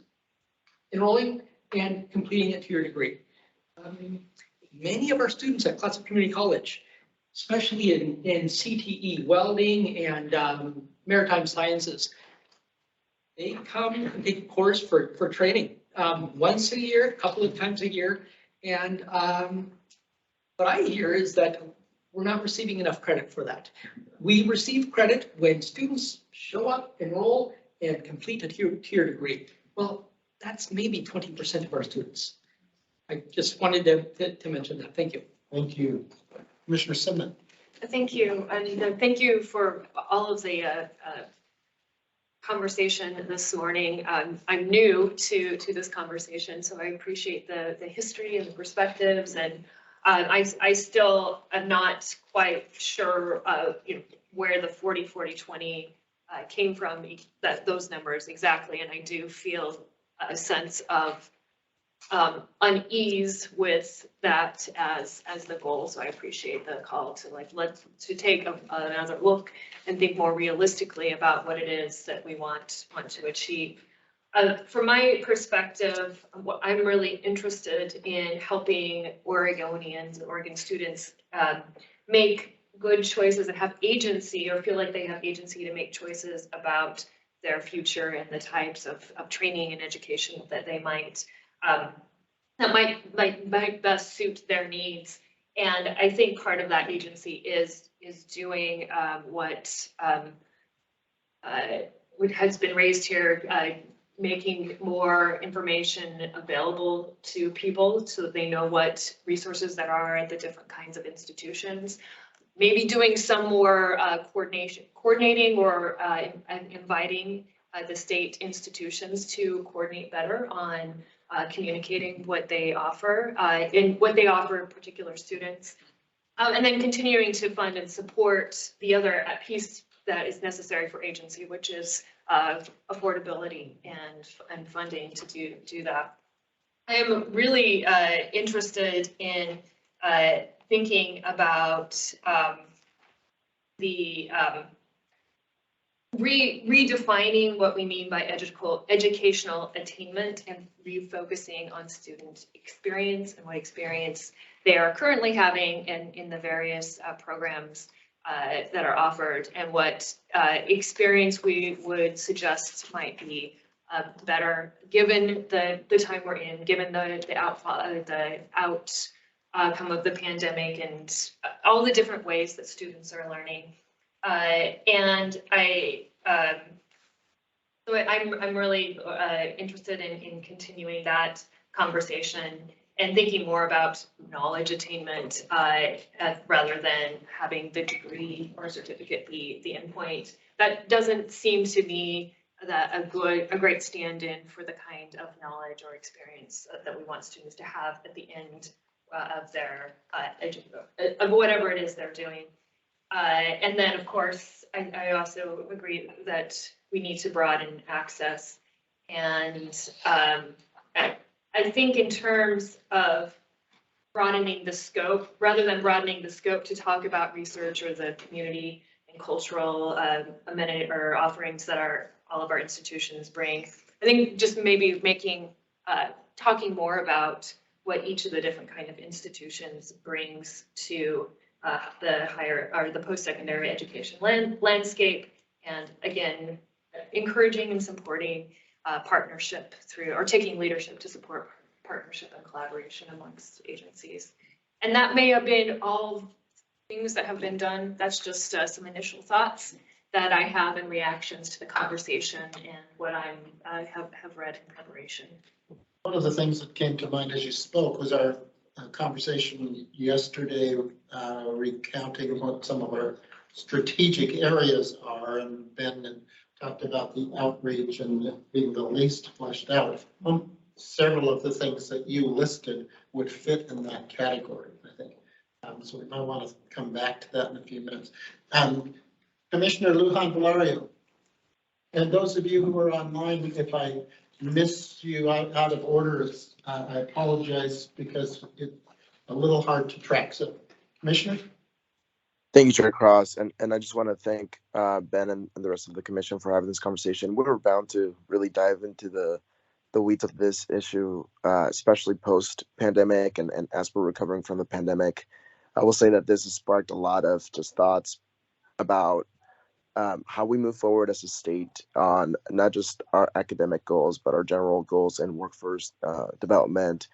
enrolling and completing it to your degree. Many of our students at Classic Community College, especially in CTE, welding, and maritime sciences, they come and take a course for training once a year, a couple of times a year. And what I hear is that we're not receiving enough credit for that. We receive credit when students show up, enroll, and complete a tier degree. Well, that's maybe 20% of our students. I just wanted to mention that. Thank you. Thank you. Commissioner Simon. Thank you. And thank you for all of the conversation this morning. I'm new to this conversation, so I appreciate the history and the perspectives. And I still am not quite sure where the 40-40-20 came from, those numbers exactly. And I do feel a sense of unease with that as the goal. So I appreciate the call to take another look and think more realistically about what it is that we want to achieve. From my perspective, I'm really interested in helping Oregonians and Oregon students make good choices and have agency, or feel like they have agency to make choices about their future and the types of training and education that they might that might best suit their needs. And I think part of that agency is doing what has been raised here, making more information available to people so that they know what resources there are at the different kinds of institutions. Maybe doing some more coordinating or inviting the state institutions to coordinate better on communicating what they offer and what they offer particular students. And then continuing to fund and support the other piece that is necessary for agency, which is affordability and funding to do that. I am really interested in thinking about the redefining what we mean by educational attainment and refocusing on student experience and what experience they are currently having in the various programs that are offered, and what experience we would suggest might be better given the time we're in, given the outcome of the pandemic and all the different ways that students are learning. And so I'm really interested in continuing that conversation and thinking more about knowledge attainment rather than having the degree or certificate be the endpoint. That doesn't seem to me that a great stand-in for the kind of knowledge or experience that we want students to have at the end of their of whatever it is they're doing. And then, of course, I also agree that we need to broaden access. And I think in terms of broadening the scope, rather than broadening the scope to talk about research or the community and cultural amenity or offerings that all of our institutions bring, I think just maybe talking more about what each of the different kind of institutions brings to the higher or the post-secondary education landscape, and again, encouraging and supporting partnership through, or taking leadership to support partnership and collaboration amongst agencies. And that may have been all things that have been done. That's just some initial thoughts that I have in reactions to the conversation and what I have read in preparation. One of the things that came to mind as you spoke was our conversation yesterday, recounting what some of our strategic areas are, and Ben talked about the outreach and being the least fleshed out. Several of the things that you listed would fit in that category, I think. So we might want to come back to that in a few minutes. Commissioner Lujan Valario, and those of you who are online, if I missed you out of order, I apologize because it's a little hard to track. So, Commissioner? Thank you, Chair Cross. And I just want to thank Ben and the rest of the commission for having this conversation. We're bound to really dive into the weeds of this issue, especially post-pandemic and as we're recovering from the pandemic. I will say that this has sparked a lot of just thoughts about how we move forward as a state on not just our academic goals, but our general goals in workforce development,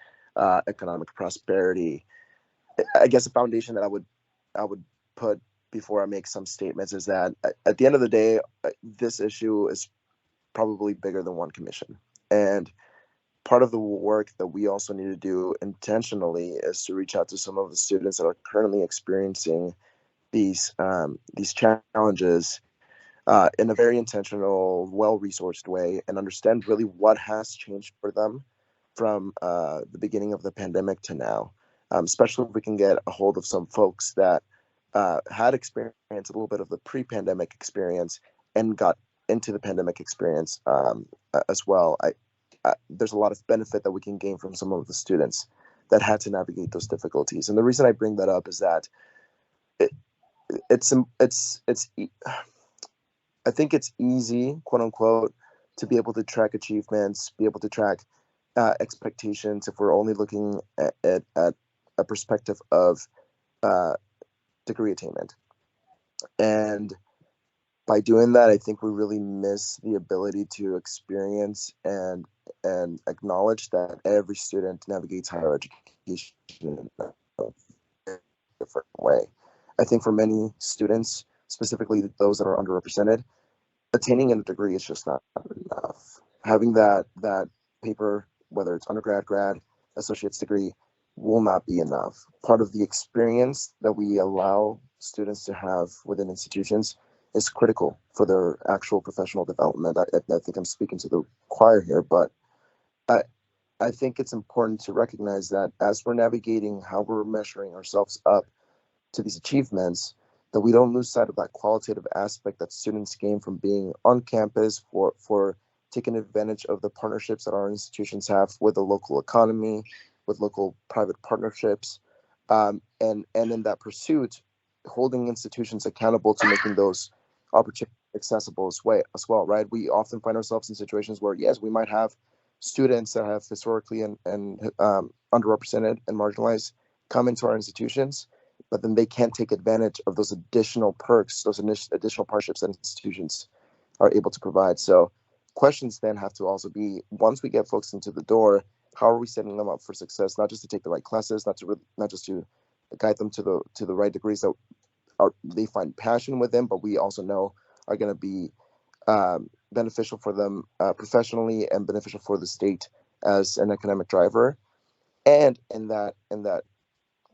economic prosperity. I guess the foundation that I would put before I make some statements is that at the end of the day, this issue is probably bigger than one commission. And part of the work that we also need to do intentionally is to reach out to some of the students that are currently experiencing these challenges in a very intentional, well-resourced way, and understand really what has changed for them from the beginning of the pandemic to now. Especially if we can get a hold of some folks that had experienced a little bit of the pre-pandemic experience and got into the pandemic experience as well. There's a lot of benefit that we can gain from some of the students that had to navigate those difficulties. And the reason I bring that up is that I think it's easy, quote unquote, to be able to track achievements, be able to track expectations if we're only looking at a perspective of degree attainment. And by doing that, I think we really miss the ability to experience and acknowledge that every student navigates higher education in a different way. I think for many students, specifically those that are underrepresented, attaining a degree is just not enough. Having that paper, whether it's undergrad, grad, associate's degree, will not be enough. Part of the experience that we allow students to have within institutions is critical for their actual professional development. I think I'm speaking to the choir here, but I think it's important to recognize that as we're navigating how we're measuring ourselves up to these achievements, that we don't lose sight of that qualitative aspect that students gain from being on campus, for taking advantage of the partnerships that our institutions have with the local economy, with local private partnerships, and in that pursuit, holding institutions accountable to making those opportunities accessible as well, right? We often find ourselves in situations where, yes, we might have students that have historically and underrepresented and marginalized come into our institutions, but then they can't take advantage of those additional perks, those additional partnerships that institutions are able to provide. So questions then have to also be, once we get folks into the door, how are we setting them up for success? Not just to take the right classes, not just to guide them to the right degrees that they find passion within, but we also know are going to be beneficial for them professionally and beneficial for the state as an economic driver. And in that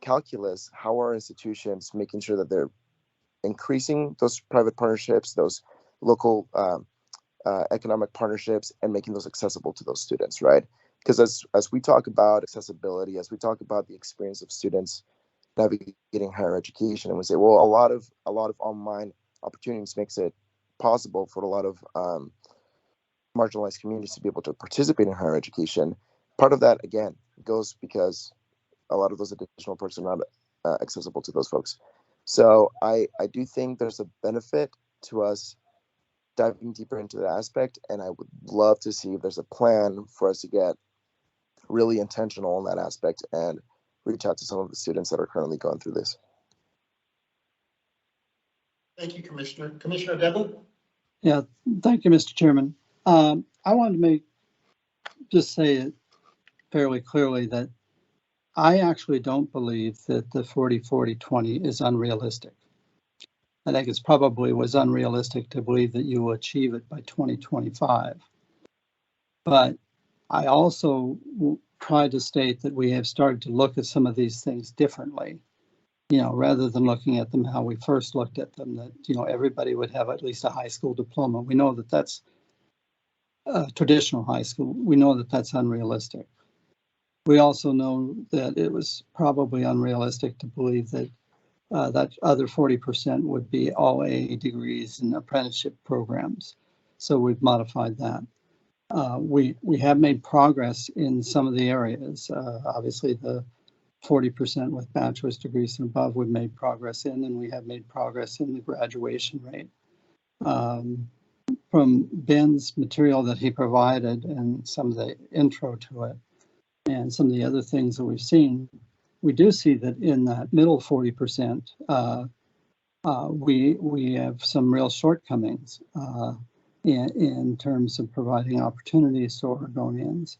calculus, how are institutions making sure that they're increasing those private partnerships, those local economic partnerships, and making those accessible to those students, right? Because as we talk about accessibility, as we talk about the experience of students navigating getting higher education. And we say, well, a lot of online opportunities makes it possible for a lot of marginalized communities to be able to participate in higher education. Part of that, again, goes because a lot of those additional perks are not accessible to those folks. So I do think there's a benefit to us diving deeper into that aspect, and I would love to see if there's a plan for us to get really intentional in that aspect and reach out to some of the students that are currently going through this. Thank you, Commissioner. Commissioner Devlin? Yeah, thank you, Mr. Chairman. I wanted to just say it fairly clearly that I actually don't believe that the 40-40-20 is unrealistic. I think it's probably was unrealistic to believe that you will achieve it by 2025. But I also try to state that we have started to look at some of these things differently, you know, rather than looking at them how we first looked at them, that, you know, everybody would have at least a high school diploma. We know that that's traditional high school. We know that that's unrealistic. We also know that it was probably unrealistic to believe that that other 40% would be all AA degrees and apprenticeship programs. So we've modified that. We have made progress in some of the areas. Obviously, the 40% with bachelor's degrees and above, we've made progress in, and we have made progress in the graduation rate. From Ben's material that he provided and some of the intro to it, and some of the other things that we've seen, we do see that in that middle 40%, we have some real shortcomings in terms of providing opportunities to Oregonians.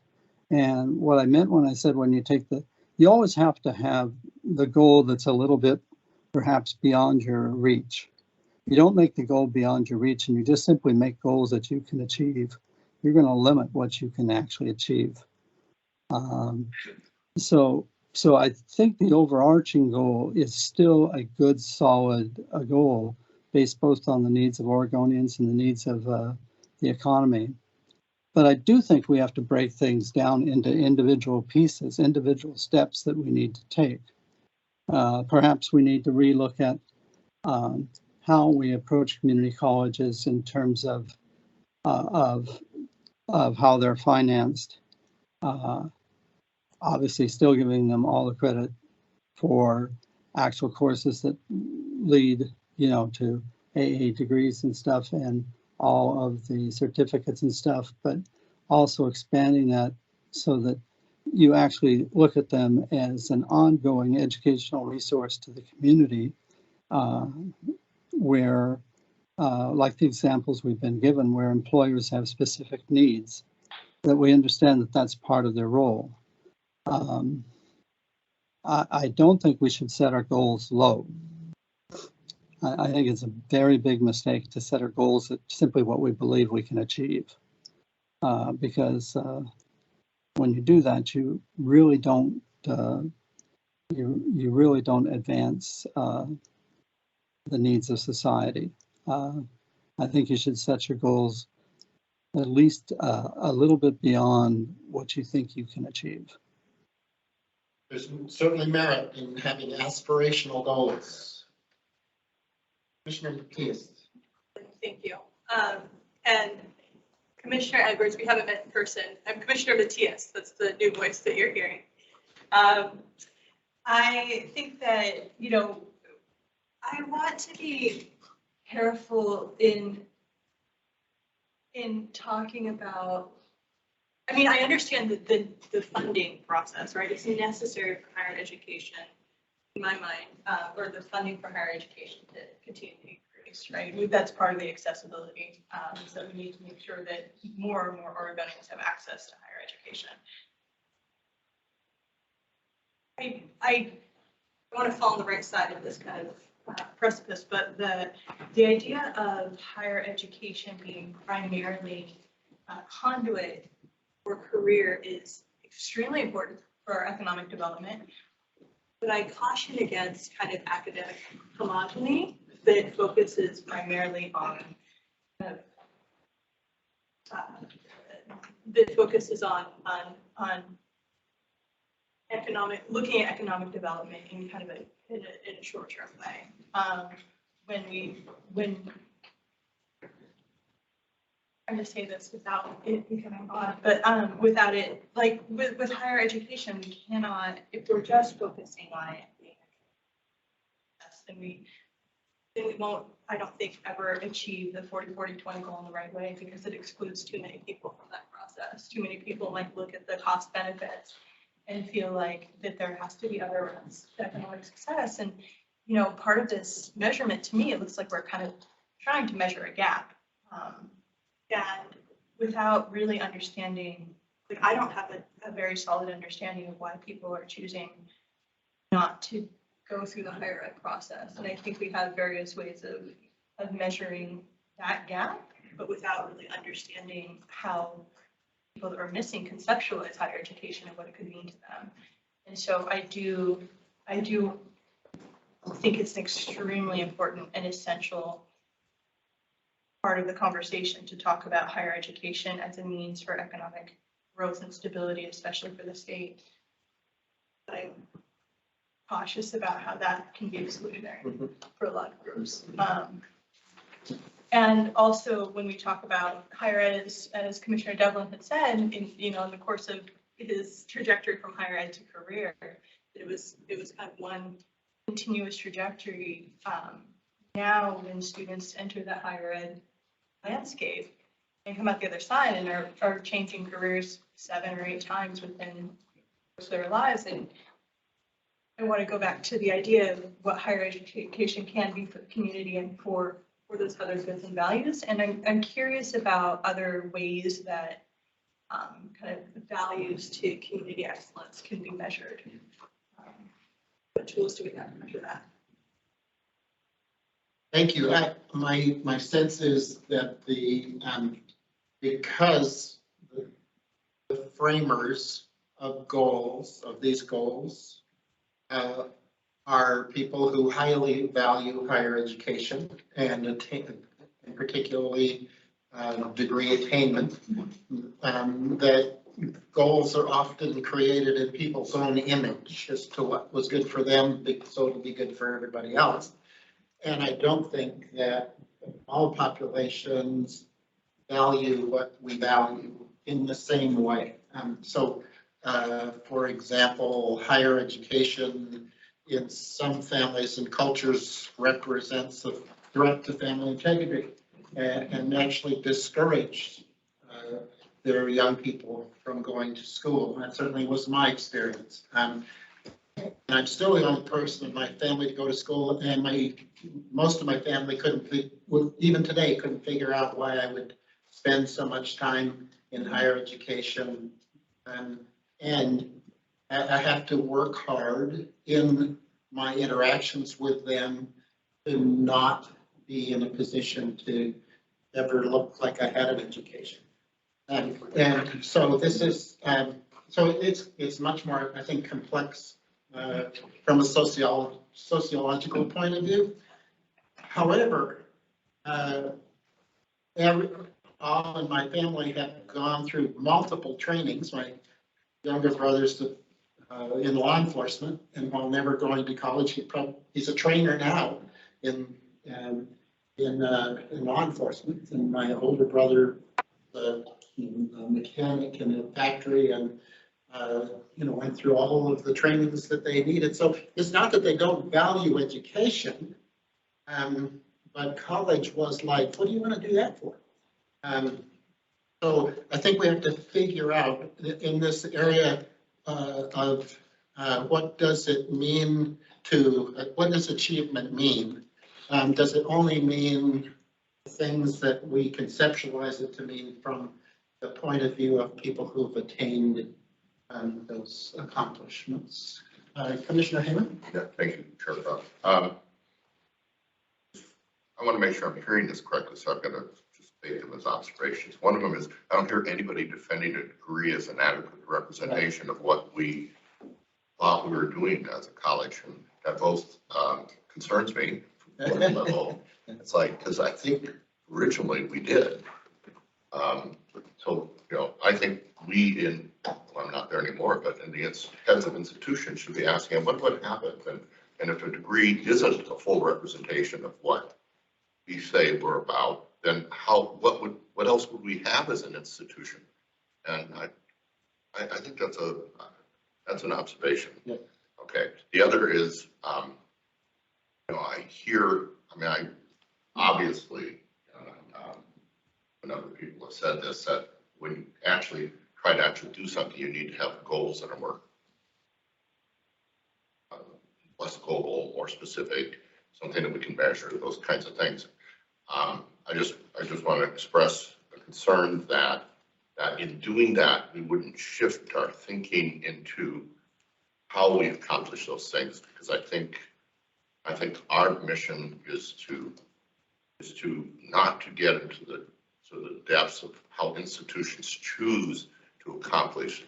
And what I meant when I said when you take you always have to have the goal that's a little bit perhaps beyond your reach. You don't make the goal beyond your reach and you just simply make goals that you can achieve. You're going to limit what you can actually achieve. So I think the overarching goal is still a good, solid goal based both on the needs of Oregonians and the needs of the economy. But I do think we have to break things down into individual pieces, individual steps that we need to take. Perhaps we need to relook at how we approach community colleges in terms of how they're financed. Obviously, still giving them all the credit for actual courses that lead, you know, to AA degrees and stuff, and all of the certificates and stuff, but also expanding that so that you actually look at them as an ongoing educational resource to the community, where, like the examples we've been given, where employers have specific needs, that we understand that that's part of their role. I don't think we should set our goals low. I think it's a very big mistake to set our goals at simply what we believe we can achieve, because when you do that, you really don't you really don't advance the needs of society. I think you should set your goals at least a little bit beyond what you think you can achieve. There's certainly merit in having aspirational goals. Commissioner Matias. Thank you. And Commissioner Edwards, we haven't met in person. I'm Commissioner Matias. That's the new voice that you're hearing. I think that, you know, I want to be careful in talking about, I mean, I understand the funding process, right? It's necessary for higher education, in my mind, or the funding for higher education to continue to increase, right? That's part of the accessibility. So we need to make sure that more and more Oregonians have access to higher education. I want to fall on the right side of this kind of precipice, but the idea of higher education being primarily a conduit for career is extremely important for our economic development. But I caution against kind of academic homogeny that focuses primarily on looking at economic development in kind of in a short-term way. When I'm gonna say this without it becoming odd, but without it, like with higher education, we cannot, if we're just focusing on it being then we won't, I don't think, ever achieve the 40-40-20 goal in the right way, because it excludes too many people from that process. Too many people might look at the cost benefits and feel like that there has to be other routes to economic success. And, you know, part of this measurement, to me, it looks like we're kind of trying to measure a gap. And without really understanding, like, I don't have a very solid understanding of why people are choosing not to go through the higher ed process. And I think we have various ways of measuring that gap, but without really understanding how people that are missing conceptualize higher education and what it could mean to them. And so I do think it's an extremely important and essential part of the conversation to talk about higher education as a means for economic growth and stability, especially for the state. But I'm cautious about how that can be exclusionary for a lot of groups. And also when we talk about higher ed, as Commissioner Devlin had said, in the course of his trajectory from higher ed to career, it was kind of one continuous trajectory. Now when students enter the higher ed landscape and come out the other side and are changing careers 7 or 8 times within their lives, and I want to go back to the idea of what higher education can be for the community and for those other goods and values. And I'm curious about other ways that kind of values to community excellence can be measured. What tools do we have to measure that? Thank you. My sense is that because the framers of these goals are people who highly value higher education and particularly degree attainment, that goals are often created in people's own image as to what was good for them, so it'll be good for everybody else. And I don't think that all populations value what we value in the same way. For example, higher education in some families and cultures represents a threat to family integrity and actually discourage their young people from going to school. That certainly was my experience. And I'm still the only person in my family to go to school, and most of my family even today couldn't figure out why I would spend so much time in higher education. And I have to work hard in my interactions with them to not be in a position to ever look like I had an education. And so this is, so it's much more, I think, complex from a sociological point of view. However, all in my family have gone through multiple trainings. My younger brother's in law enforcement, and while never going to college, he's a trainer now in law enforcement. And my older brother, a mechanic in a factory, and went through all of the trainings that they needed. So it's not that they don't value education, but college was like, what do you want to do that for? So I think we have to figure out in this area of what does it mean what does achievement mean? Does it only mean things that we conceptualize it to mean from the point of view of people who've attained those accomplishments? Commissioner Hayman? Yeah, thank you, Chair Bob. I want to make sure I'm hearing this correctly, so I've got to just make them as observations. One of them is, I don't hear anybody defending a degree as an adequate representation of what we thought we were doing as a college, and that both concerns me from one level. It's like, because I think originally we did. So, I think I'm not there anymore, but in the heads of institutions should be asking, what would happen? And And if a degree isn't a full representation of what we say we're about, then what else would we have as an institution? And I think that's an observation. Yeah. Okay. The other is, I obviously, when other people have said this, that when you actually try to actually do something, you need to have goals that are more less global, more specific, something that we can measure, those kinds of things. I just want to express a concern that in doing that, we wouldn't shift our thinking into how we accomplish those things, because I think our mission is to not to get into the depths of how institutions choose to accomplish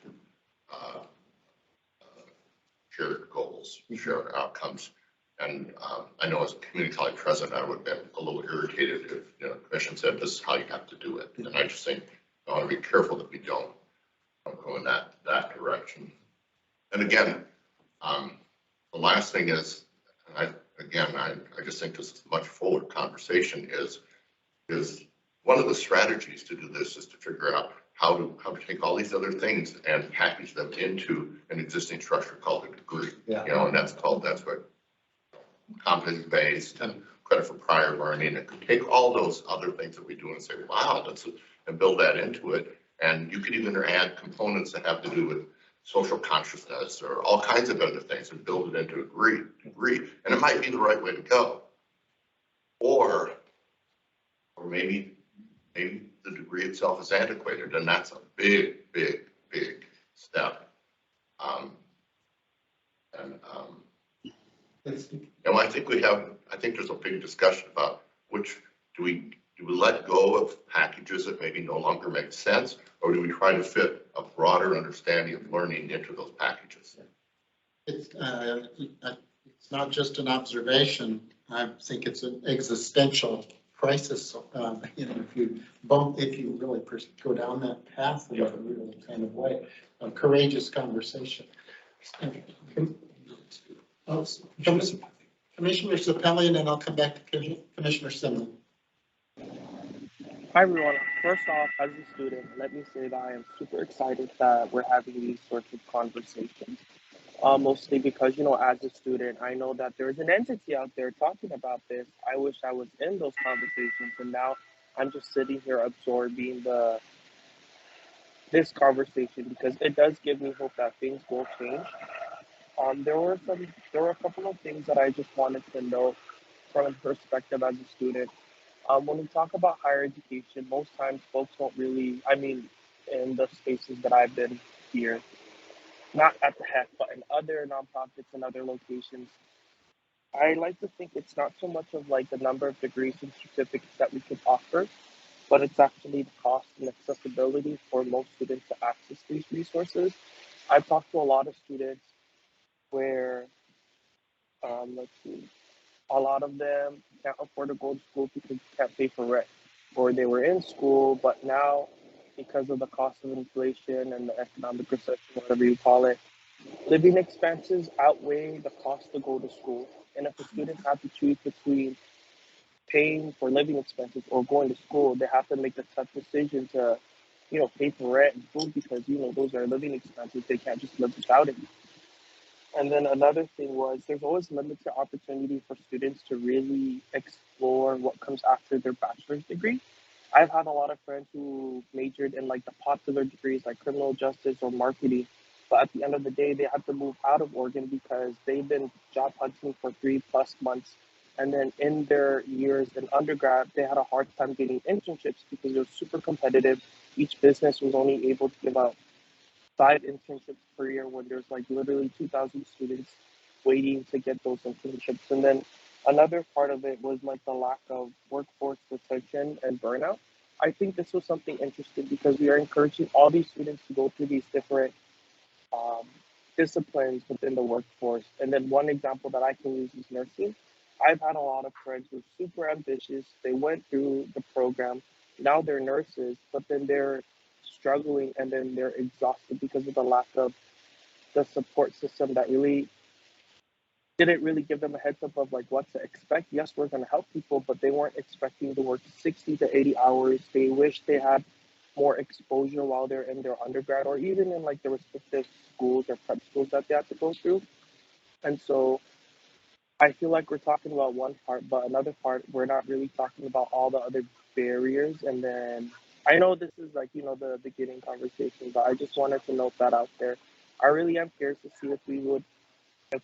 shared goals, shared outcomes. And I know as a community college president, I would have been a little irritated if the commission said this is how you have to do it. And I just think I want to be careful that we don't go in that direction. And again, the last thing is, and I just think this is a much fuller conversation, is one of the strategies to do this is to figure out how to take all these other things and package them into an existing structure called a degree. Yeah. And that's what competency-based and credit for prior learning. It could take all those other things that we do and say, wow, and build that into it. And you could even add components that have to do with social consciousness or all kinds of other things and build it into a degree. And it might be the right way to go. Or maybe the degree itself is antiquated, and that's a big step. I think there's a big discussion about which do we let go of packages that maybe no longer make sense, or do we try to fit a broader understanding of learning into those packages? It's not just an observation. I think it's an existential crisis. If you really go down that path in a really kind of way, a courageous conversation. Commissioner Sapelli, and then I'll come back to Commissioner Simon. Hi everyone. First off, as a student, let me say that I am super excited that we're having these sorts of conversations. Mostly because, as a student, I know that there's an entity out there talking about this. I wish I was in those conversations, and now I'm just sitting here absorbing this conversation because it does give me hope that things will change. There were a couple of things that I just wanted to know from a perspective as a student. When we talk about higher education, most times folks don't really, in the spaces that I've been here, not at the HECC, but in other nonprofits and other locations, I like to think it's not so much of like the number of degrees and certificates that we can offer, but it's actually the cost and accessibility for most students to access these resources. I've talked to a lot of students where, a lot of them can't afford to go to school because they can't pay for rent, or they were in school, but now because of the cost of inflation and the economic recession, whatever you call it, living expenses outweigh the cost to go to school. And if a student has to choose between paying for living expenses or going to school, they have to make the tough decision to, pay for rent and food because, those are living expenses. They can't just live without it. And then another thing was there's always limited opportunity for students to really explore what comes after their bachelor's degree. I've had a lot of friends who majored in like the popular degrees like criminal justice or marketing, but at the end of the day, they had to move out of Oregon because they've been job hunting for 3+ months. And then in their years in undergrad, they had a hard time getting internships because it was super competitive. Each business was only able to give out 5 internships per year when there's like literally 2,000 students waiting to get those internships. And then another part of it was like the lack of workforce retention and burnout. I think this was something interesting because we are encouraging all these students to go through these different disciplines within the workforce. And then one example that I can use is nursing. I've had a lot of friends who are super ambitious. They went through the program. Now they're nurses, but then they're struggling and then they're exhausted because of the lack of the support system that really didn't really give them a heads up of like what to expect. Yes, we're going to help people, but they weren't expecting to work 60 to 80 hours. They wish they had more exposure while they're in their undergrad or even in like the respective schools or prep schools that they have to go through. And so I feel like we're talking about one part, but another part, we're not really talking about all the other barriers. And then I know this is like, the beginning conversation, but I just wanted to note that out there. I really am curious to see if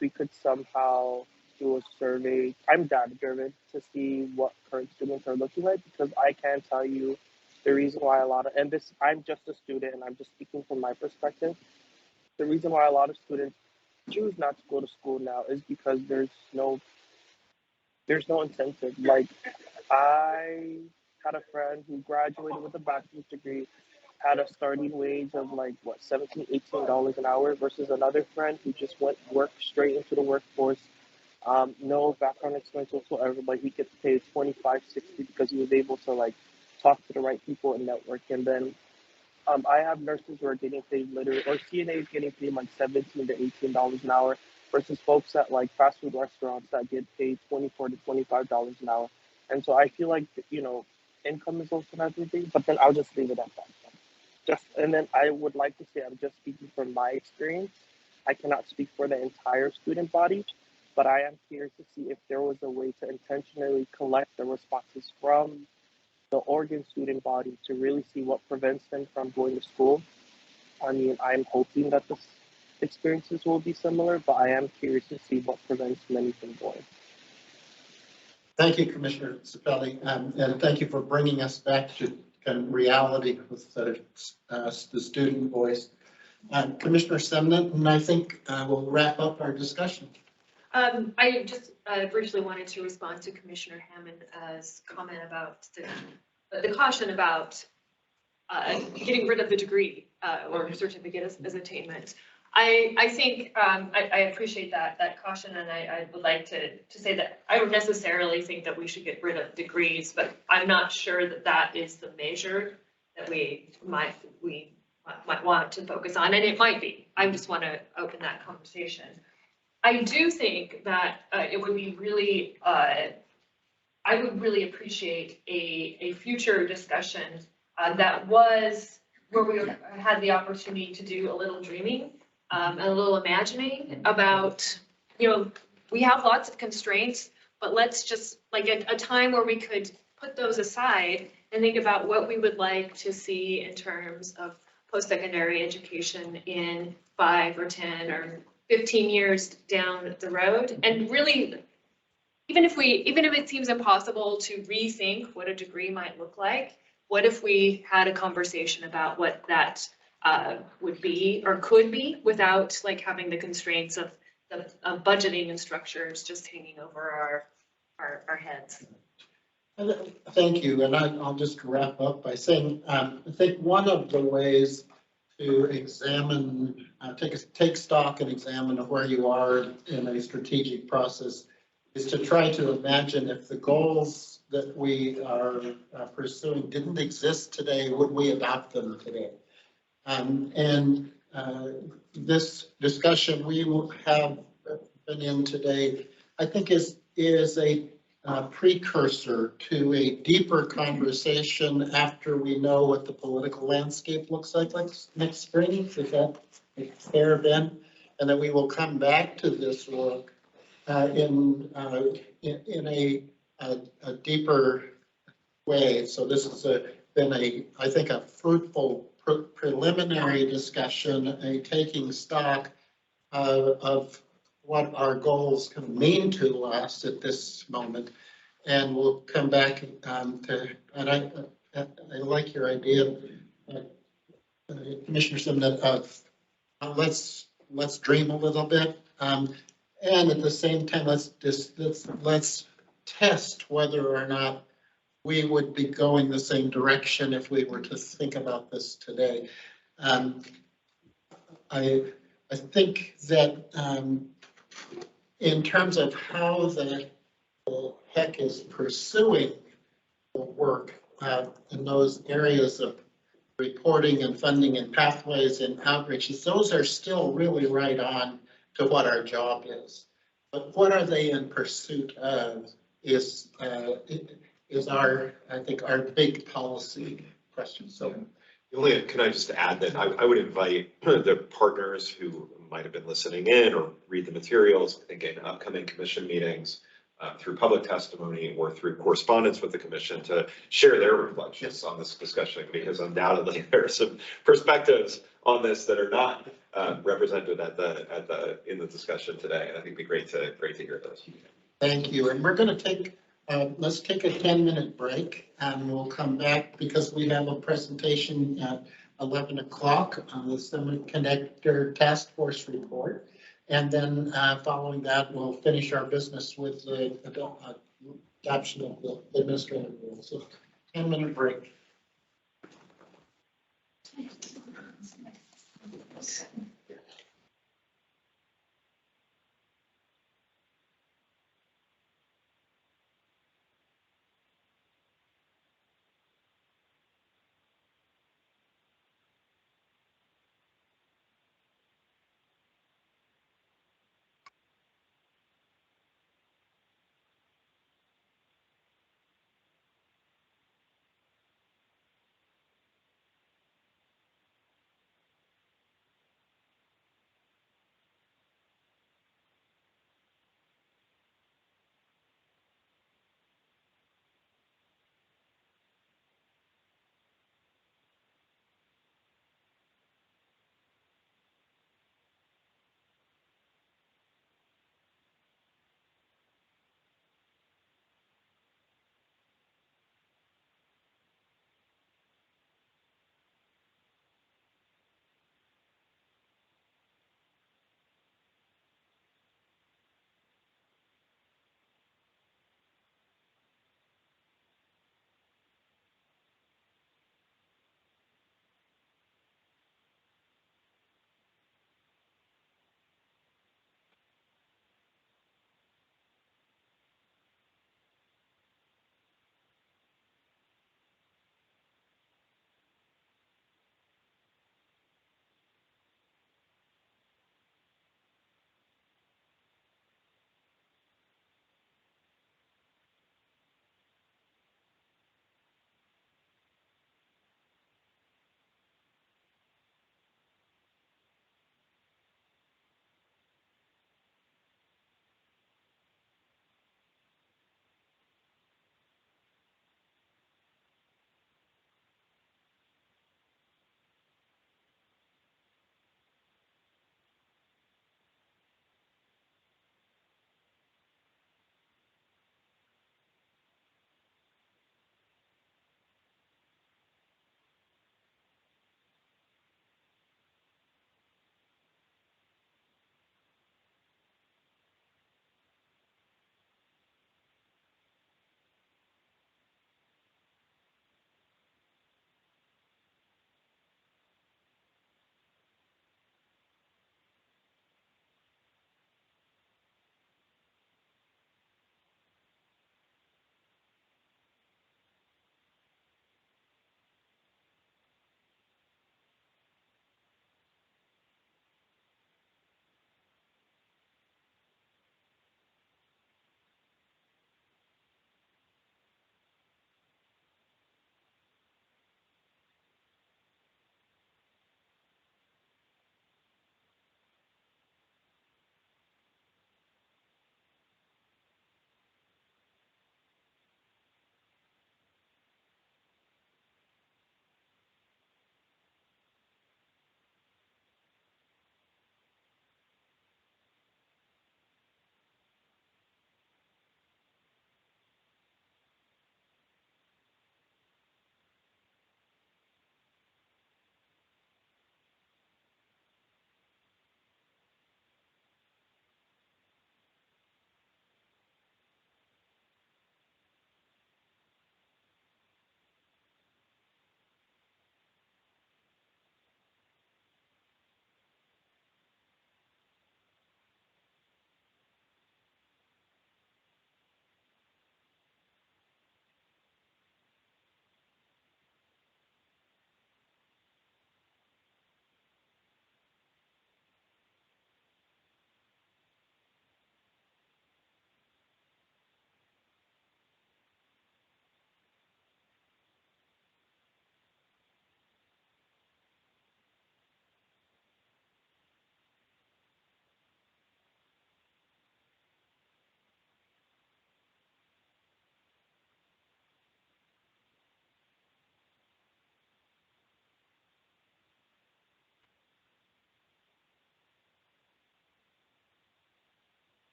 we could somehow do a survey. I'm data driven to see what current students are looking like, because I can tell you the reason why I'm just a student and I'm just speaking from my perspective. The reason why a lot of students choose not to go to school now is because there's no incentive. Like, I had a friend who graduated with a bachelor's degree, had a starting wage of like $17, $18 an hour, versus another friend who just worked straight into the workforce. No background experience whatsoever, but he gets paid $25, $60 because he was able to like talk to the right people and network. And then I have nurses who are getting paid literally, or CNAs getting paid like $17 to $18 an hour, versus folks at like fast food restaurants that get paid $24 to $25 an hour. And so I feel like, income is also everything, but then I'll just leave it at that. And then I would like to say, I'm just speaking from my experience. I cannot speak for the entire student body, but I am curious to see if there was a way to intentionally collect the responses from the Oregon student body to really see what prevents them from going to school. I mean, I'm hoping that the experiences will be similar, but I am curious to see what prevents many from going. Thank you, Commissioner Cepelli, and thank you for bringing us back to kind of reality with the student voice. Commissioner Semnit, and I think we'll wrap up our discussion. I just briefly wanted to respond to Commissioner Hammond's comment about the caution about getting rid of the degree or certificate as attainment. I think I appreciate that caution, and I would like to say that I don't necessarily think that we should get rid of degrees, but I'm not sure that is the measure that we might want to focus on, and it might be. I just want to open that conversation. I do think that it would be really, I would really appreciate a future discussion that was where we had the opportunity to do a little dreaming. A little imagining about, we have lots of constraints, but let's just like a time where we could put those aside and think about what we would like to see in terms of post-secondary education in 5 or 10 or 15 years down the road. And really, even if it seems impossible to rethink what a degree might look like, what if we had a conversation about what that would be or could be without like having the constraints of budgeting and structures just hanging over our heads. Thank you, and I'll just wrap up by saying I think one of the ways to examine, take stock and examine where you are in a strategic process is to try to imagine if the goals that we are pursuing didn't exist today, would we adopt them today? And this discussion we have been in today, I think is a precursor to a deeper conversation after we know what the political landscape looks like next spring. Is that fair, Ben? And then we will come back to this work in a deeper way. So this has been I think a fruitful preliminary discussion, a taking stock of what our goals can mean to us at this moment. And we'll come back and I like your idea, Commissioner Semnit, of let's dream a little bit. And at the same time, let's test whether or not we would be going the same direction if we were to think about this today. I think that in terms of how the HECC is pursuing the work in those areas of reporting and funding and pathways and outreaches, those are still really right on to what our job is. But what are they in pursuit of is our, I think, our big policy question. So Can I just add that I would invite the partners who might have been listening in or read the materials, I think in upcoming commission meetings, through public testimony or through correspondence with the commission to share their reflections on this discussion, because undoubtedly there are some perspectives on this that are not represented in the discussion today. And I think it'd be great to hear those. thank you. And we're going to take, let's take a 10-minute break and we'll come back because we have a presentation at 11 o'clock on the Semiconductor Task Force report. And then following that, we'll finish our business with the adoption of the administrative rules. So 10-minute break.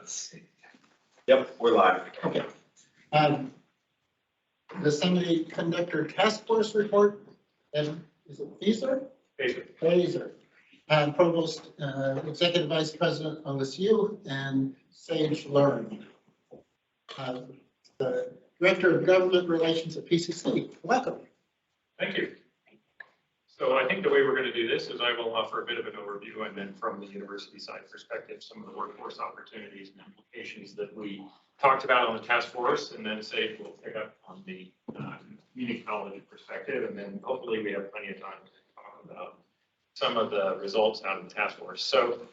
Let's see. Yep, we're live. Okay. The Semiconductor Task Force report, and is it FISA? FISA. Provost, Executive Vice President OSU, and Sage Learn. The Director of Government Relations at PCC. Welcome. Thank you. So I think the way we're going to do this is I will offer a bit of an overview, and then from the university side perspective, some of the workforce opportunities and implications that we talked about on the task force, and then Sage will pick up on the community college perspective, and then hopefully we have plenty of time to talk about some of the results out of the task force. So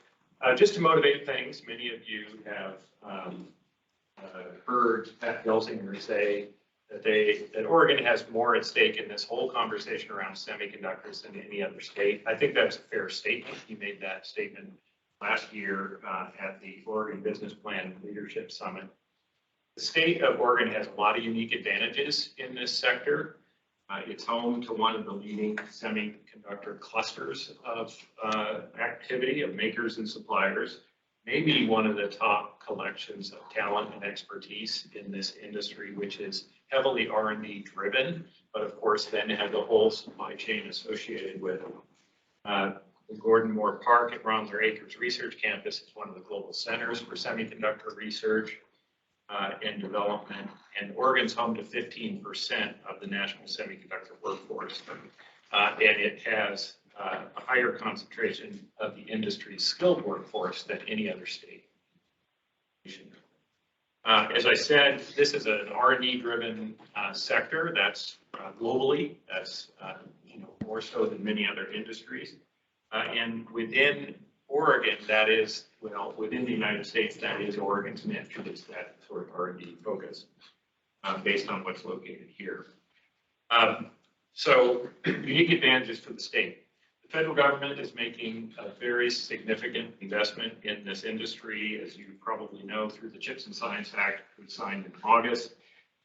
just to motivate things, many of you have heard Pat Gelsinger say that Oregon has more at stake in this whole conversation around semiconductors than any other state. I think that's a fair statement. He made that statement last year at the Oregon Business Plan Leadership Summit. The state of Oregon has a lot of unique advantages in this sector. It's home to one of the leading semiconductor clusters of activity of makers and suppliers, maybe one of the top collections of talent and expertise in this industry, which is heavily R&D driven, but of course then has a whole supply chain associated with it. The Gordon Moore Park at Romser Acres Research Campus is one of the global centers for semiconductor research and development, and Oregon's home to 15% of the national semiconductor workforce, and it has a higher concentration of the industry's skilled workforce than any other state. As I said, this is an R&D driven sector that's globally, that's more so than many other industries. And within Oregon, that is, well, within the United States, that is Oregon's niche. It's that sort of R&D focus based on what's located here. So unique advantages for the state. The federal government is making a very significant investment in this industry, as you probably know, through the CHIPS and Science Act we signed in August.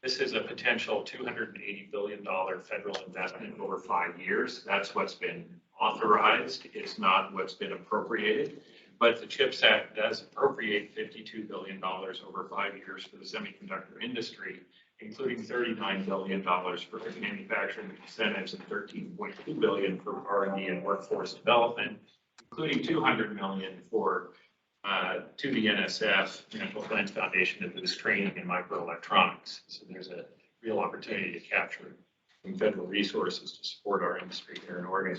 This is a potential $280 billion federal investment over 5 years. That's what's been authorized. It's not what's been appropriated. But the CHIPS Act does appropriate $52 billion over 5 years for the semiconductor industry, including $39 billion for manufacturing incentives and $13.2 billion for R&D and workforce development, including $200 million for to the NSF, National Science Foundation, to boost training in microelectronics. So there's a real opportunity to capture some federal resources to support our industry here in Oregon.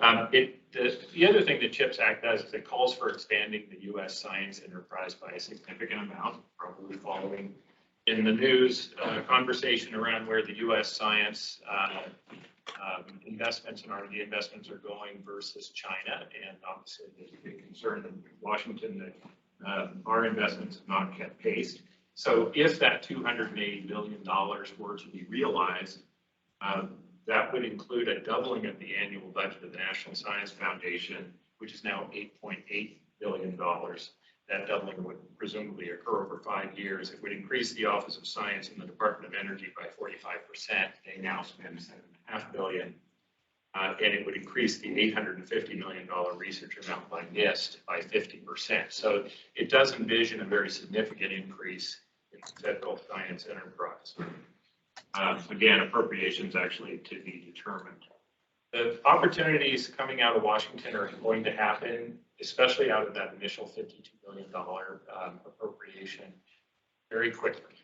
The other thing the CHIPS Act does is it calls for expanding the U.S. science enterprise by a significant amount, probably following in the news conversation around where the U.S. science investments and R&D investments are going versus China. And obviously there's a big concern in Washington that our investments have not kept pace. So if that $280 billion were to be realized, that would include a doubling of the annual budget of the National Science Foundation, which is now $8.8 billion. That doubling would presumably occur over 5 years. It would increase the Office of Science in the Department of Energy by 45%. They now spend $7.5 billion. And it would increase the $850 million research amount by NIST by 50%. So it does envision a very significant increase in the federal science enterprise. Again, appropriations actually to be determined. The opportunities coming out of Washington are going to happen, especially out of that initial $52 billion appropriation, very quickly.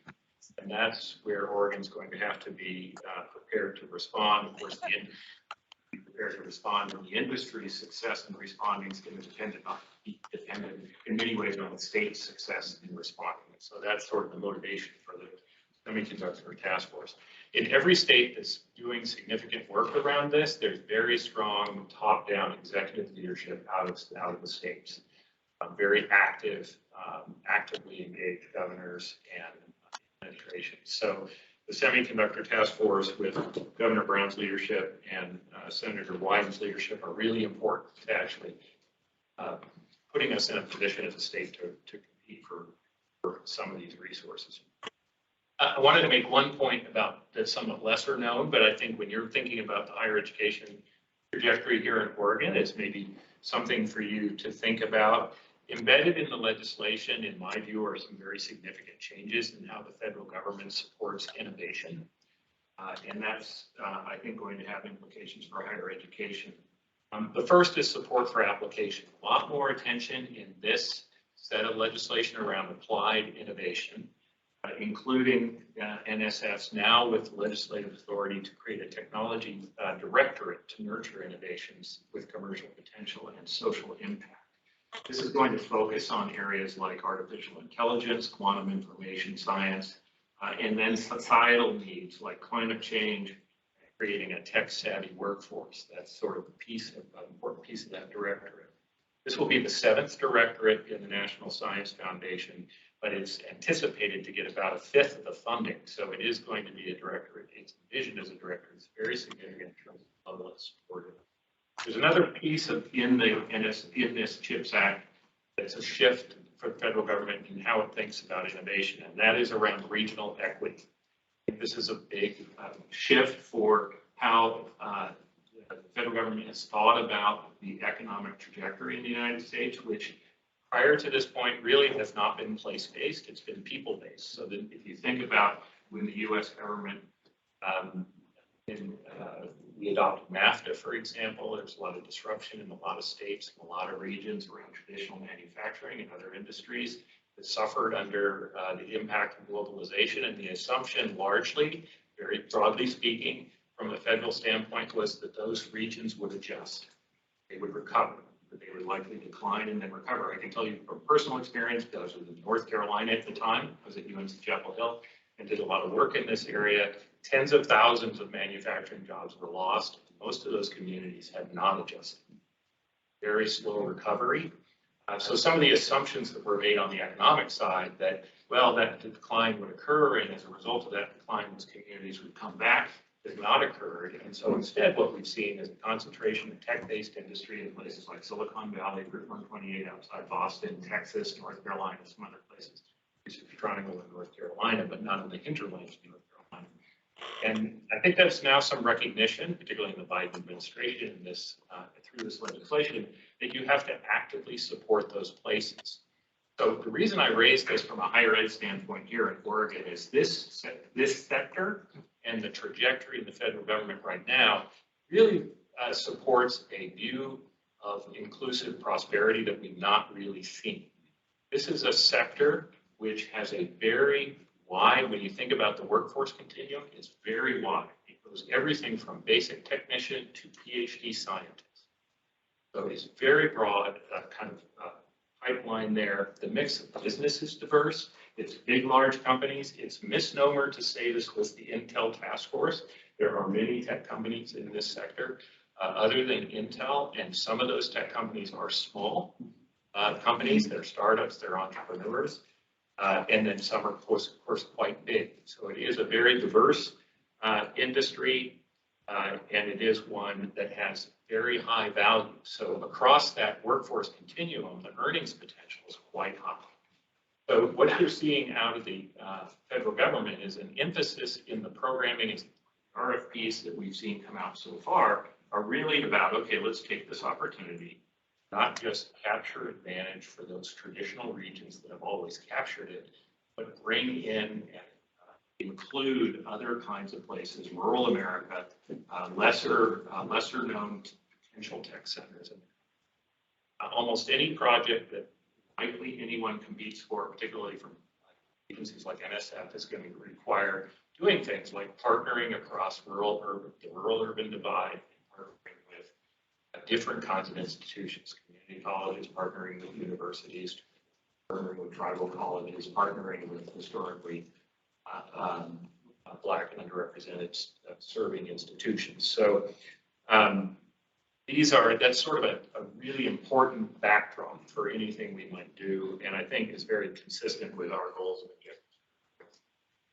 And that's where Oregon's going to have to be prepared to respond. Of course, be prepared to respond, and the industry's success in responding is going to depend in many ways on the state's success in responding. So that's sort of the motivation for the Semiconductor Task Force. In every state that's doing significant work around this, there's very strong top-down executive leadership out of the states. Very active, actively engaged governors and administrations. So the Semiconductor Task Force with Governor Brown's leadership and Senator Wyden's leadership are really important to actually putting us in a position as a state to compete for some of these resources. I wanted to make one point about that's somewhat lesser known, but I think when you're thinking about the higher education trajectory here in Oregon, it's maybe something for you to think about. Embedded in the legislation, in my view, are some very significant changes in how the federal government supports innovation. And that's, I think, going to have implications for higher education. The first is support for application. A lot more attention in this set of legislation around applied innovation, including NSF's now with legislative authority to create a technology directorate to nurture innovations with commercial potential and social impact. This is going to focus on areas like artificial intelligence, quantum information science, and then societal needs like climate change, creating a tech-savvy workforce. That's sort of an important piece of that directorate. This will be the 7th directorate in the National Science Foundation, but it's anticipated to get about 1/5 of the funding. So it is going to be a directorate. Its vision as a directorate is very significant in terms of level of support. There's another piece in this CHIPS Act that's a shift for the federal government in how it thinks about innovation, and that is around regional equity. I think this is a big shift for how the federal government has thought about the economic trajectory in the United States, which prior to this point really has not been place-based, it's been people-based. So that if you think about when the U.S. government, we adopted NAFTA, for example, there's a lot of disruption in a lot of states, in a lot of regions around traditional manufacturing and other industries that suffered under the impact of globalization. And the assumption largely, very broadly speaking, from a federal standpoint was that those regions would adjust. They would recover, but they would likely decline and then recover. I can tell you from personal experience, because I was in North Carolina at the time, I was at UNC Chapel Hill and did a lot of work in this area. tens of thousands of manufacturing jobs were lost. Most of those communities had not adjusted. Very slow recovery. So some of the assumptions that were made on the economic side that, well, that decline would occur, and as a result of that decline, those communities would come back, has not occurred. And so instead, what we've seen is a concentration of tech-based industry in places like Silicon Valley, Route 128 outside Boston, Texas, North Carolina, some other places. Research Triangle in North Carolina, but not in the hinterlands of North Carolina. And I think that's now some recognition, particularly in the Biden administration, this through this legislation, that you have to actively support those places. So the reason I raised this from a higher ed standpoint here in Oregon is this sector and the trajectory of the federal government right now really supports a view of inclusive prosperity that we've not really seen. This is a sector which has a very wide, when you think about the workforce continuum, it's very wide. It goes everything from basic technician to PhD scientist. So it's very broad, kind of pipeline there. The mix of business is diverse. It's big, large companies. It's misnomer to say this was the Intel task force. There are many tech companies in this sector other than Intel, and some of those tech companies are small companies. They're startups, they're entrepreneurs. And then some are, of course, quite big. So it is a very diverse industry, and it is one that has very high value. So across that workforce continuum, the earnings potential is quite high. So what you're seeing out of the federal government is an emphasis in the programming and RFPs that we've seen come out so far are really about, okay, let's take this opportunity, not just capture advantage for those traditional regions that have always captured it, but bring in and include other kinds of places, rural America, lesser known potential tech centers. Almost any project that likely anyone competes for, particularly from agencies like NSF, is going to require doing things like partnering across the rural-urban divide, partnering with different kinds of institutions, community colleges, partnering with universities, partnering with tribal colleges, partnering with historically Black and underrepresented serving institutions. So that's sort of a really important backdrop for anything we might do, and I think is very consistent with our goals and objectives.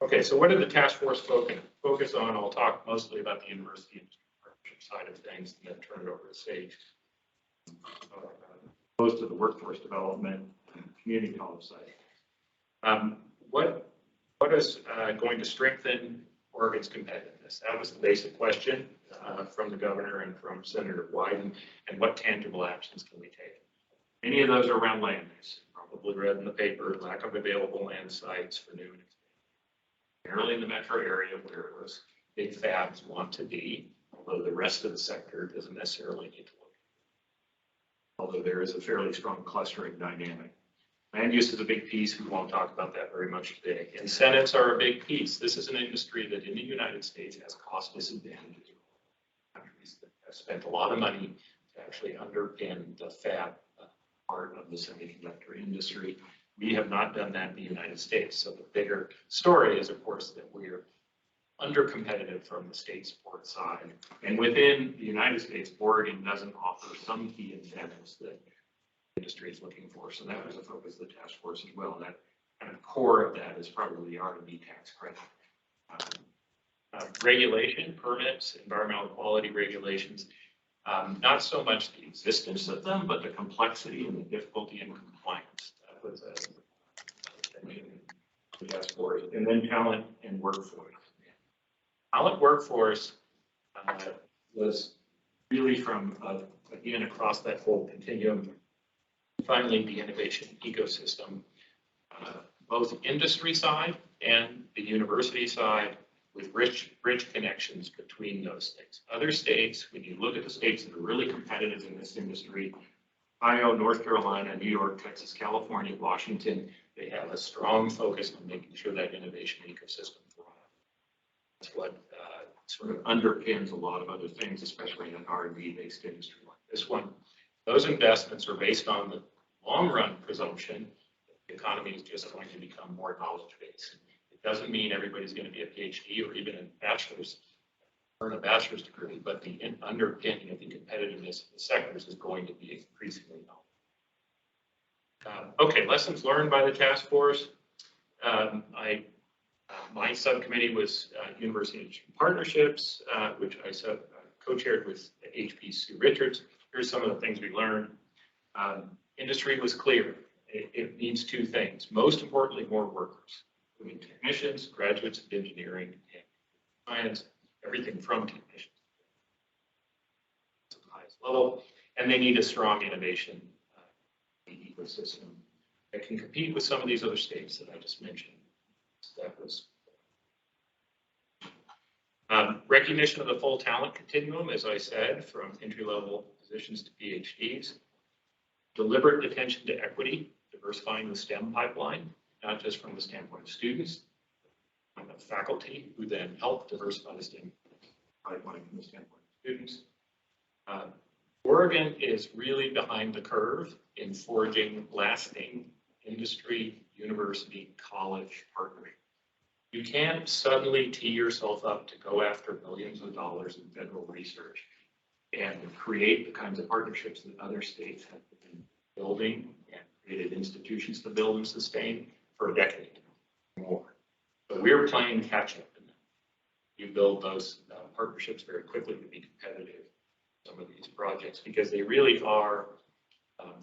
Okay, so what did the task force focus on? I'll talk mostly about the university partnership side of things and then turn it over to Sage. Opposed to the workforce development and community college side. What is going to strengthen Oregon's competitiveness? That was the basic question from the governor and from Senator Wyden, and what tangible actions can we take? Many of those are around land use. Probably read in the paper, lack of available land sites for new and expansion. Primarily in the metro area where those big fabs want to be, although the rest of the sector doesn't necessarily need to look. Although there is a fairly strong clustering dynamic. Land use is a big piece. We won't talk about that very much today. Incentives are a big piece. This is an industry that in the United States has cost disadvantages. Countries that have spent a lot of money to actually underpin the fab part of the semiconductor industry. We have not done that in the United States. So the bigger story is, of course, that we're under competitive from the state support side. And within the United States, Oregon doesn't offer some key incentives that the industry is looking for. So that was a focus of the task force as well. That kind of core of that is probably the R&D tax credit. Regulation, permits, environmental quality regulations, not so much the existence of them, but the complexity and the difficulty in compliance. That was the task force. And then talent and workforce. Talent workforce was really from, again, across that whole continuum. Finally, the innovation ecosystem, both industry side and the university side, with rich connections between those things. Other states, when you look at the states that are really competitive in this industry, Ohio, North Carolina, New York, Texas, California, Washington, they have a strong focus on making sure that innovation ecosystem thrives. That's what sort of underpins a lot of other things, especially in an R&D based industry like this one. Those investments are based on the long run presumption that the economy is just going to become more knowledge based. It Doesn't mean everybody's going to be a PhD or even a bachelor's, earn a bachelor's degree, but the underpinning of the competitiveness of the sectors is going to be increasingly known. Okay, lessons learned by the task force. My subcommittee was University Partnerships, which I co-chaired with HP Sue Richards. Here's some of the things we learned. Industry was clear. It needs two things. Most importantly, more workers. I mean, technicians, graduates of engineering and science, everything from technicians to the highest level. And they need a strong innovation ecosystem that can compete with some of these other states that I just mentioned. So that was recognition of the full talent continuum, as I said, from entry-level positions to PhDs. Deliberate attention to equity, diversifying the STEM pipeline, not just from the standpoint of students, but of faculty who then help diversify the STEM pipeline from the standpoint of students. Oregon is really behind the curve in forging lasting industry, university, college partnerships. You can't suddenly tee yourself up to go after billions of dollars in federal research and create the kinds of partnerships that other states have been building and created institutions to build and sustain for a decade or more. So we're playing catch up in that. You build those partnerships very quickly to be competitive in some of these projects because they really are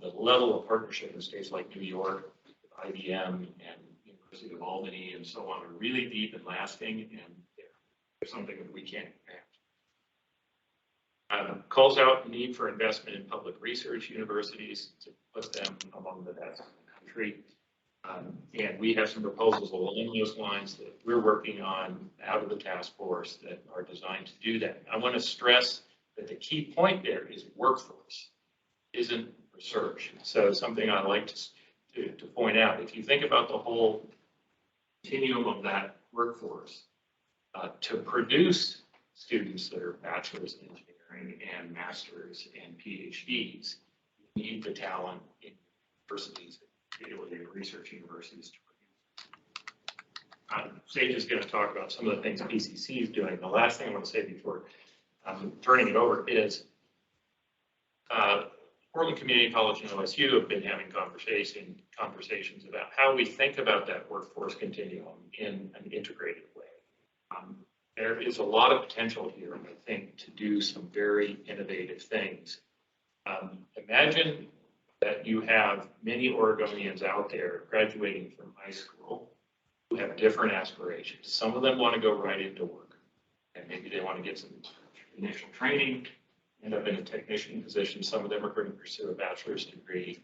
the level of partnership in states like New York, IBM, and University of Albany, and so on are really deep and lasting, and they're something that we can't match. Calls out the need for investment in public research universities to put them among the best in the country. And we have some proposals along those lines that we're working on out of the task force that are designed to do that. I want to stress that the key point there is workforce, isn't research. So something I like to point out, if you think about the whole continuum of that workforce, to produce students that are bachelor's in engineering and masters and PhDs, you need the talent in universities, particularly research universities, to produce. Sage is going to talk about some of the things PCC is doing. The last thing I want to say before turning it over is Portland Community College and OSU have been having conversations about how we think about that workforce continuum in an integrated way. There is a lot of potential here, I think, to do some very innovative things. Imagine that you have many Oregonians out there graduating from high school who have different aspirations. Some of them want to go right into work, and maybe they want to get some initial training, end up in a technician position. Some of them are going to pursue a bachelor's degree.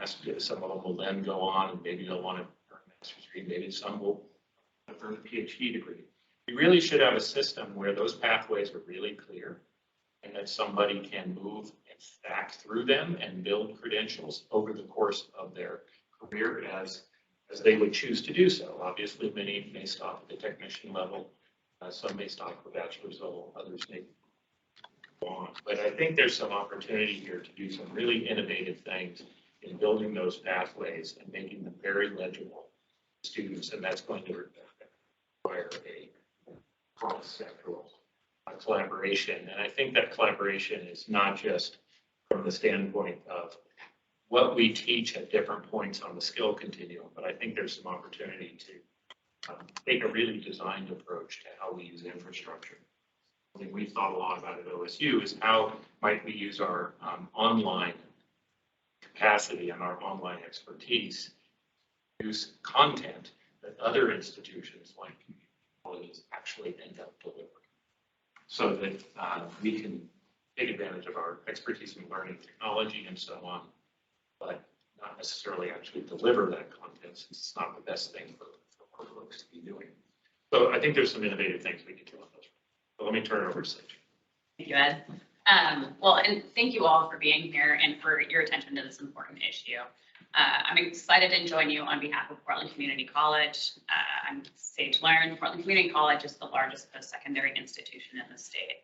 Some of them will then go on and maybe they'll want to earn a master's degree. Maybe some will earn a PhD degree. We really should have a system where those pathways are really clear and that somebody can move and stack through them and build credentials over the course of their career as they would choose to do so. Obviously, many may stop at the technician level. Some may stop at the bachelor's level. Others may go on. But I think there's some opportunity here to do some really innovative things in building those pathways and making them very legible to students. And that's going to require a cross-sectoral collaboration. And I think that collaboration is not just from the standpoint of what we teach at different points on the skill continuum, but I think there's some opportunity to take a really designed approach to how we use infrastructure. Something we've thought a lot about at OSU is how might we use our online capacity and our online expertise to use content that other institutions like colleges actually end up delivering, so that we can take advantage of our expertise in learning technology and so on, but not necessarily actually deliver that content, since it's not the best thing for our folks to be doing. So I think there's some innovative things we can do on those. So let me turn it over to Sage. Thank you, Ed. Well, and thank you all for being here and for your attention to this important issue. I'm excited to join you on behalf of Portland Community College. I'm Sage Learn. Portland Community College is the largest post-secondary institution in the state.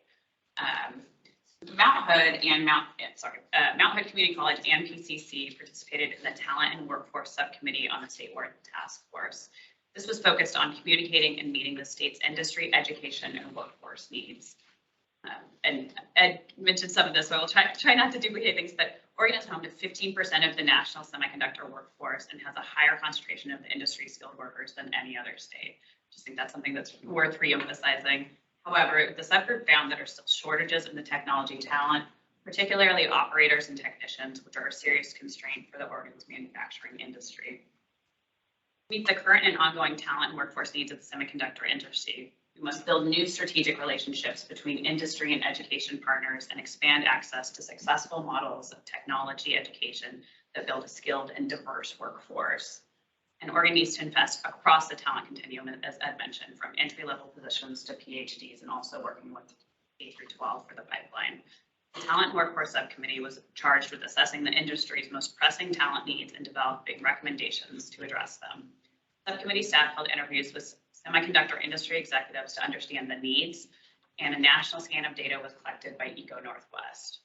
Mount Hood Community College and PCC participated in the Talent and Workforce Subcommittee on the Statewide Task Force. This was focused on communicating and meeting the state's industry, education, and workforce needs. And Ed mentioned some of this, so I will try not to duplicate things, but Oregon is home to 15% of the national semiconductor workforce and has a higher concentration of the industry skilled workers than any other state. I just think that's something that's worth reemphasizing. However, the subgroup found there are still shortages in the technology talent, particularly operators and technicians, which are a serious constraint for the Oregon's manufacturing industry. To meet the current and ongoing talent and workforce needs of the semiconductor industry, we must build new strategic relationships between industry and education partners and expand access to successful models of technology education that build a skilled and diverse workforce. And Oregon needs to invest across the talent continuum, as Ed mentioned, from entry-level positions to PhDs, and also working with K through 12 for the pipeline. The Talent and Workforce Subcommittee was charged with assessing the industry's most pressing talent needs and developing recommendations to address them. Subcommittee staff held interviews with semiconductor industry executives to understand the needs, and a national scan of data was collected by Eco Northwest.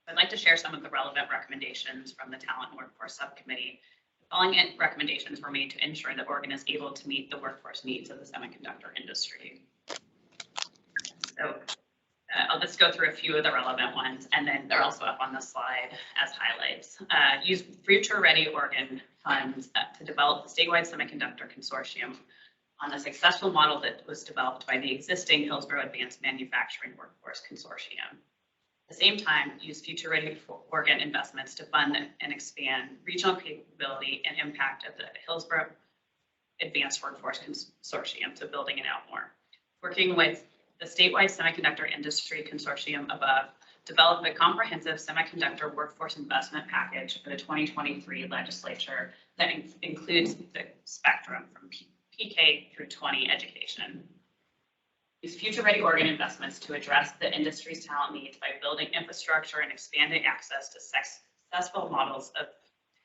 I'd like to share some of the relevant recommendations from the Talent and Workforce Subcommittee. The following recommendations were made to ensure that Oregon is able to meet the workforce needs of the semiconductor industry. So I'll just go through a few of the relevant ones, and then they're also up on the slide as highlights. Use Future Ready Oregon funds to develop the statewide semiconductor consortium on the successful model that was developed by the existing Hillsborough Advanced Manufacturing Workforce Consortium. At the same time, use Future Ready Oregon investments to fund and expand regional capability and impact of the Hillsborough Advanced Workforce Consortium, so building it out more. Working with the statewide semiconductor industry consortium above, develop a comprehensive semiconductor workforce investment package for the 2023 legislature that includes the spectrum from PK through 20 education. Use Future Ready Oregon investments to address the industry's talent needs by building infrastructure and expanding access to successful models of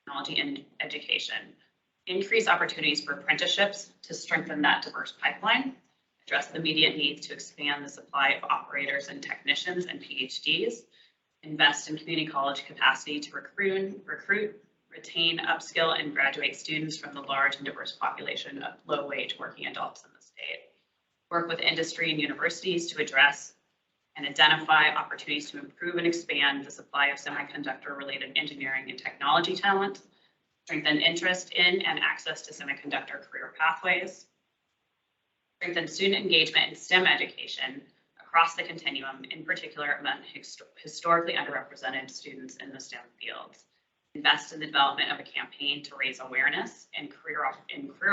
technology and education. Increase opportunities for apprenticeships to strengthen that diverse pipeline. Address the immediate needs to expand the supply of operators and technicians and PhDs. Invest in community college capacity to recruit, retain, upskill, and graduate students from the large and diverse population of low-wage working adults in the state. Work with industry and universities to address and identify opportunities to improve and expand the supply of semiconductor-related engineering and technology talent. Strengthen interest in and access to semiconductor career pathways. Strengthen student engagement in STEM education across the continuum, in particular among historically underrepresented students in the STEM fields. Invest in the development of a campaign to raise awareness and career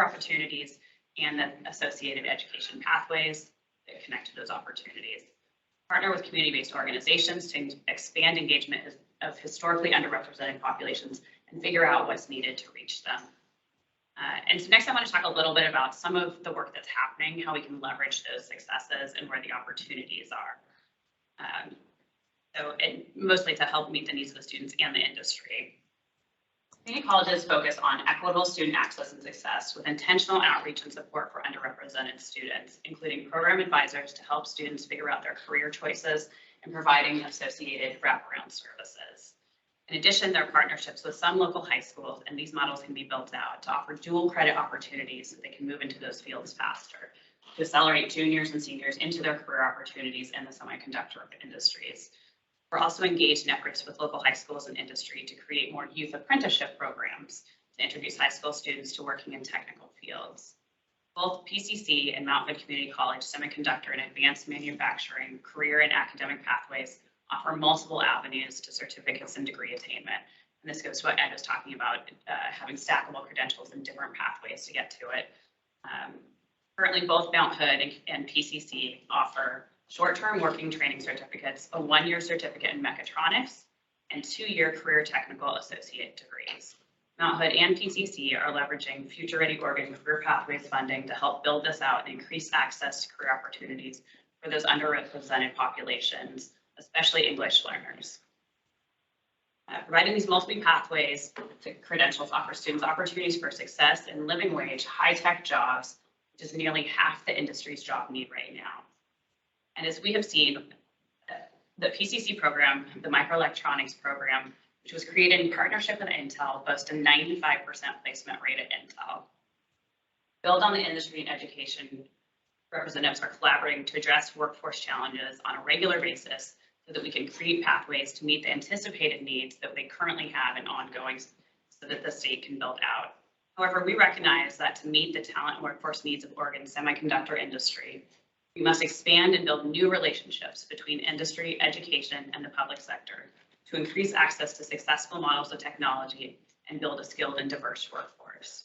opportunities and the associated education pathways that connect to those opportunities. Partner with community-based organizations to expand engagement of historically underrepresented populations and figure out what's needed to reach them. And so next I want to talk a little bit about some of the work that's happening, how we can leverage those successes and where the opportunities are. Mostly to help meet the needs of the students and the industry. Community colleges focus on equitable student access and success with intentional outreach and support for underrepresented students, including program advisors to help students figure out their career choices and providing associated wraparound services. In addition, there are partnerships with some local high schools, and these models can be built out to offer dual credit opportunities so they can move into those fields faster, to accelerate juniors and seniors into their career opportunities in the semiconductor industries. We're also engaged in efforts with local high schools and industry to create more youth apprenticeship programs to introduce high school students to working in technical fields. Both PCC and Mount Hood Community College Semiconductor and Advanced Manufacturing career and academic pathways offer multiple avenues to certificates and degree attainment. And this goes to what Ed was talking about, having stackable credentials and different pathways to get to it. Currently, both Mount Hood and PCC offer short-term working training certificates, a one-year certificate in mechatronics, and two-year career technical associate degrees. Mount Hood and PCC are leveraging Future Ready Oregon Career Pathways funding to help build this out and increase access to career opportunities for those underrepresented populations, especially English learners. Providing these multiple pathways to credentials offer students opportunities for success in living wage, high-tech jobs, which is nearly half the industry's job need right now. And as we have seen, the PCC program, the microelectronics program, which was created in partnership with Intel, boasts a 95% placement rate at Intel. Build on the industry and education representatives are collaborating to address workforce challenges on a regular basis so that we can create pathways to meet the anticipated needs that they currently have and ongoing so that the state can build out. However, we recognize that to meet the talent and workforce needs of Oregon's semiconductor industry, we must expand and build new relationships between industry, education, and the public sector to increase access to successful models of technology and build a skilled and diverse workforce.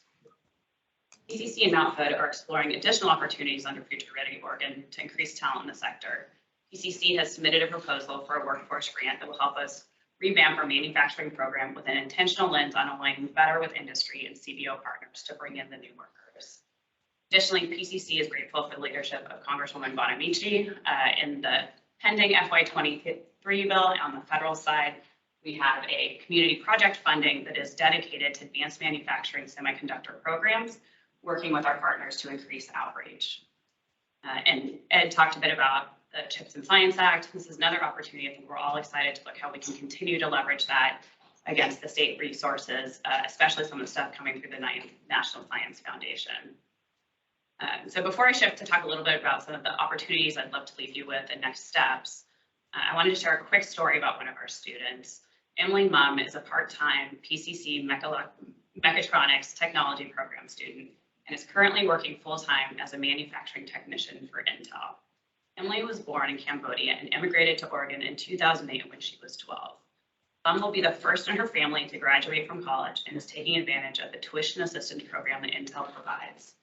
HECC and Mount Hood are exploring additional opportunities under Future Ready Oregon to increase talent in the sector. HECC has submitted a proposal for a workforce grant that will help us revamp our manufacturing program with an intentional lens on aligning better with industry and CBO partners to bring in the new workers. Additionally, PCC is grateful for the leadership of Congresswoman Bonamici in the pending FY23 bill. On the federal side, we have a community project funding that is dedicated to advanced manufacturing semiconductor programs, working with our partners to increase outreach. And Ed talked a bit about the Chips and Science Act. This is another opportunity. I think we're all excited to look how we can continue to leverage that against the state resources, especially some of the stuff coming through the National Science Foundation. So before I shift to talk a little bit about some of the opportunities I'd love to leave you with and next steps, I wanted to share a quick story about one of our students. Emily Mumm is a part-time PCC Mechatronics Technology Program student and is currently working full-time as a manufacturing technician for Intel. Emily was born in Cambodia and immigrated to Oregon in 2008 when she was 12. Mumm will be the first in her family to graduate from college and is taking advantage of the tuition assistance program that Intel provides.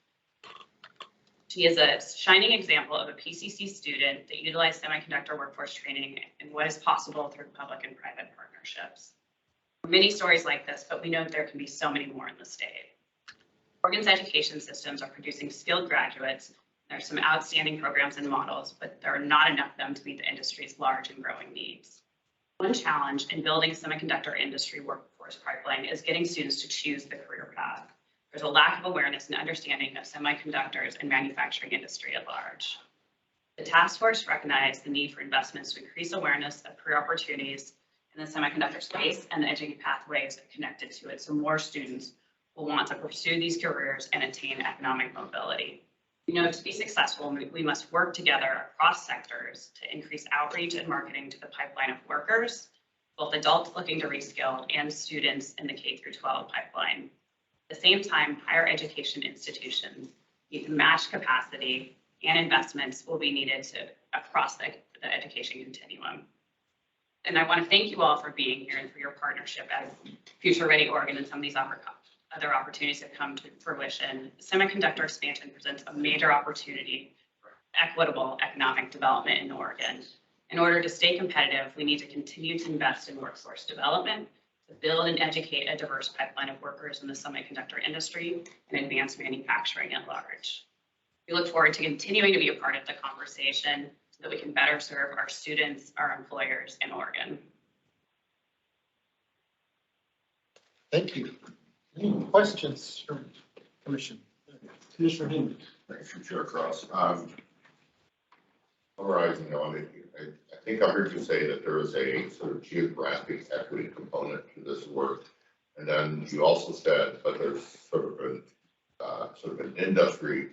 She is a shining example of a PCC student that utilized semiconductor workforce training and what is possible through public and private partnerships. There are many stories like this, but we know that there can be so many more in the state. Oregon's education systems are producing skilled graduates. There are some outstanding programs and models, but there are not enough of them to meet the industry's large and growing needs. One challenge in building a semiconductor industry workforce pipeline is getting students to choose the career path. There's a lack of awareness and understanding of semiconductors and manufacturing industry at large. The task force recognized the need for investments to increase awareness of career opportunities in the semiconductor space and the education pathways connected to it, so more students will want to pursue these careers and attain economic mobility. We know to be successful, we must work together across sectors to increase outreach and marketing to the pipeline of workers, both adults looking to reskill and students in the K-12 pipeline. At the same time, higher education institutions need to match capacity and investments will be needed across the education continuum. And I want to thank you all for being here and for your partnership as Future Ready Oregon and some of these other opportunities have come to fruition. Semiconductor expansion presents a major opportunity for equitable economic development in Oregon. In order to stay competitive, we need to continue to invest in workforce development, to build and educate a diverse pipeline of workers in the semiconductor industry and advanced manufacturing at large. We look forward to continuing to be a part of the conversation so that we can better serve our students, our employers in Oregon. Thank you. Any questions from Commission? Commissioner Hinman. Thanks, Chair Cross. Summarizing, I think I heard you say that there is a sort of geographic equity component to this work. And then you also said, but there's sort of an industry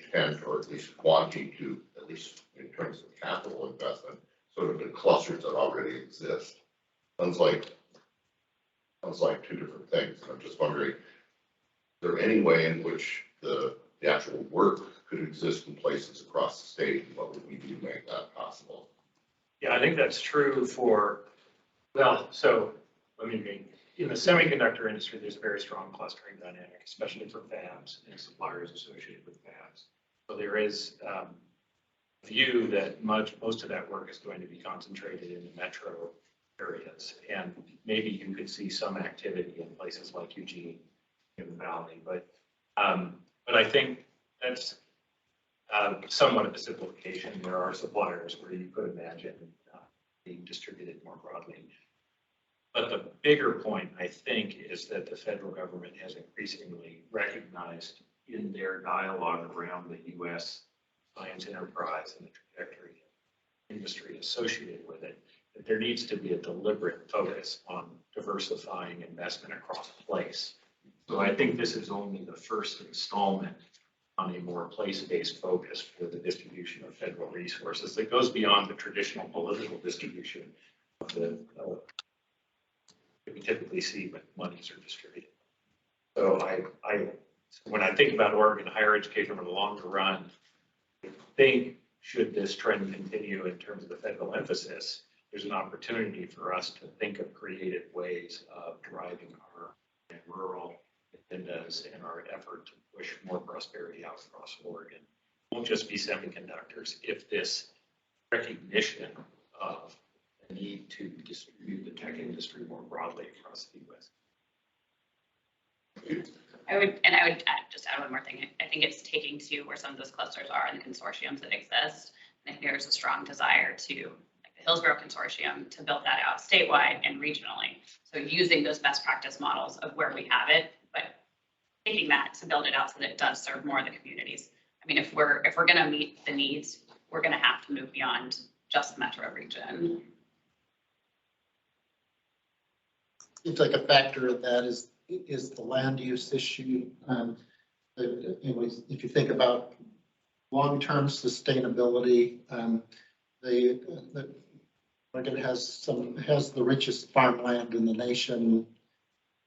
intent, or at least quantity to, at least in terms of capital investment, sort of in clusters that already exist. Sounds like two different things. I'm just wondering, is there any way in which the actual work could exist in places across the state, and what would we do to make that possible? Yeah, I think that's true for, well, so let me be, in the semiconductor industry, there's a very strong clustering dynamic, especially for fabs and suppliers associated with fabs. So there is a view that most of that work is going to be concentrated in the metro areas. And maybe you could see some activity in places like Eugene in the Valley, but I think that's somewhat of a simplification. There are suppliers where you could imagine being distributed more broadly. But the bigger point, I think, is that the federal government has increasingly recognized in their dialogue around the U.S. science enterprise and the trajectory of industry associated with it, that there needs to be a deliberate focus on diversifying investment across place. So I think this is only the first installment on a more place-based focus for the distribution of federal resources that goes beyond the traditional political distribution of the that we typically see when monies are distributed. So when I think about Oregon higher education over the longer run, I think should this trend continue in terms of the federal emphasis, there's an opportunity for us to think of creative ways of driving our rural agendas and our effort to push more prosperity out across Oregon. It won't just be semiconductors. If this recognition of the need to distribute the tech industry more broadly across the U.S. I would just add one more thing. I think it's taking to where some of those clusters are and the consortiums that exist. I think there's a strong desire to, like the Hillsborough Consortium, to build that out statewide and regionally. So using those best practice models of where we have it, but taking that to build it out so that it does serve more of the communities. I mean, if we're going to meet the needs, we're going to have to move beyond just the metro region. Seems like a factor of that is the land use issue. If you think about long-term sustainability, Oregon has the richest farmland in the nation.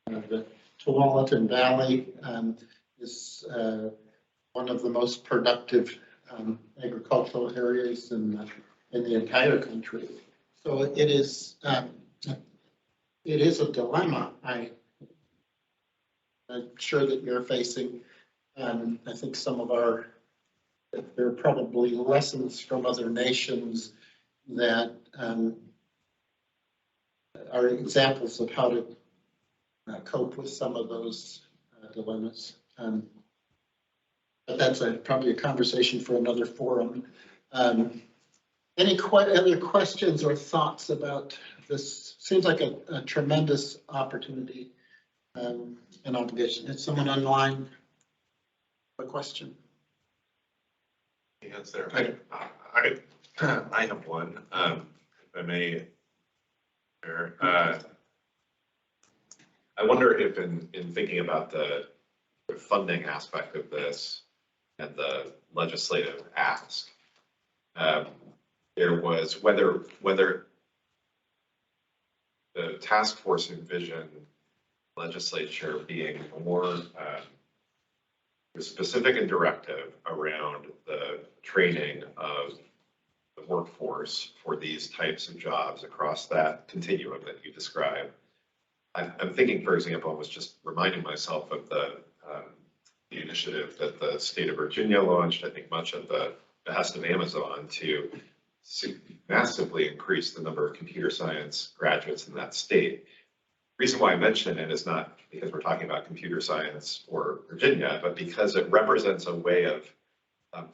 The Tualatin Valley is one of the most productive agricultural areas in the entire country. So it is a dilemma. I'm sure that you're facing. I think there are probably lessons from other nations that are examples of how to cope with some of those dilemmas. But that's probably a conversation for another forum. Any other questions or thoughts about this? Seems like a tremendous opportunity and obligation. Is someone online? A question? Yes, there. I have one. If I may. I wonder if in thinking about the funding aspect of this and the legislative ask, there was whether the task force envisioned legislature being more specific and directive around the training of the workforce for these types of jobs across that continuum that you described. I'm thinking, for example, I was just reminding myself of the initiative that the state of Virginia launched, I think much at the behest of Amazon, to massively increase the number of computer science graduates in that state. The reason why I mention it is not because we're talking about computer science or Virginia, but because it represents a way of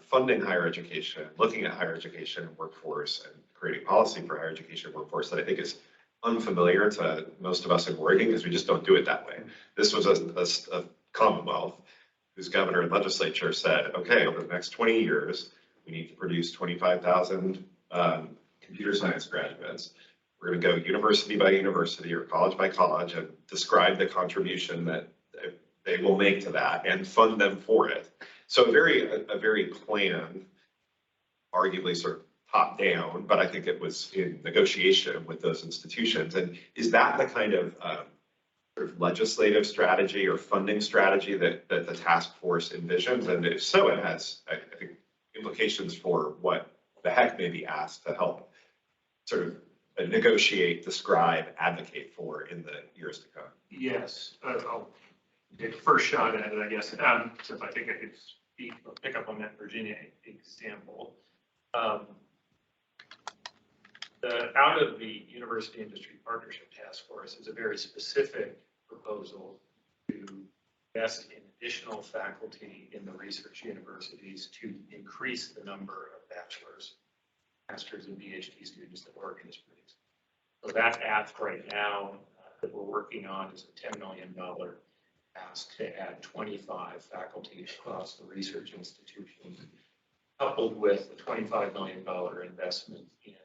funding higher education, looking at higher education and workforce, and creating policy for higher education and workforce that I think is unfamiliar to most of us in Oregon because we just don't do it that way. This was a Commonwealth whose governor and legislature said, okay, over the next 20 years, we need to produce 25,000 computer science graduates. We're going to go university by university or college by college and describe the contribution that they will make to that and fund them for it. So a very planned, arguably sort of top down, but I think it was in negotiation with those institutions. And is that the kind of sort of legislative strategy or funding strategy that the task force envisions? And if so, it has, I think, implications for what the HECC may be asked to help sort of negotiate, describe, advocate for in the years to come. Yes, I'll take a first shot at it, I guess, since I think I could pick up on that Virginia example. Out of the University Industry Partnership Task Force is a very specific proposal to invest in additional faculty in the research universities to increase the number of bachelor's, master's, and PhD students that Oregon is producing. So that ask right now that we're working on is a $10 million ask to add 25 faculty across the research institutions, coupled with a $25 million investment in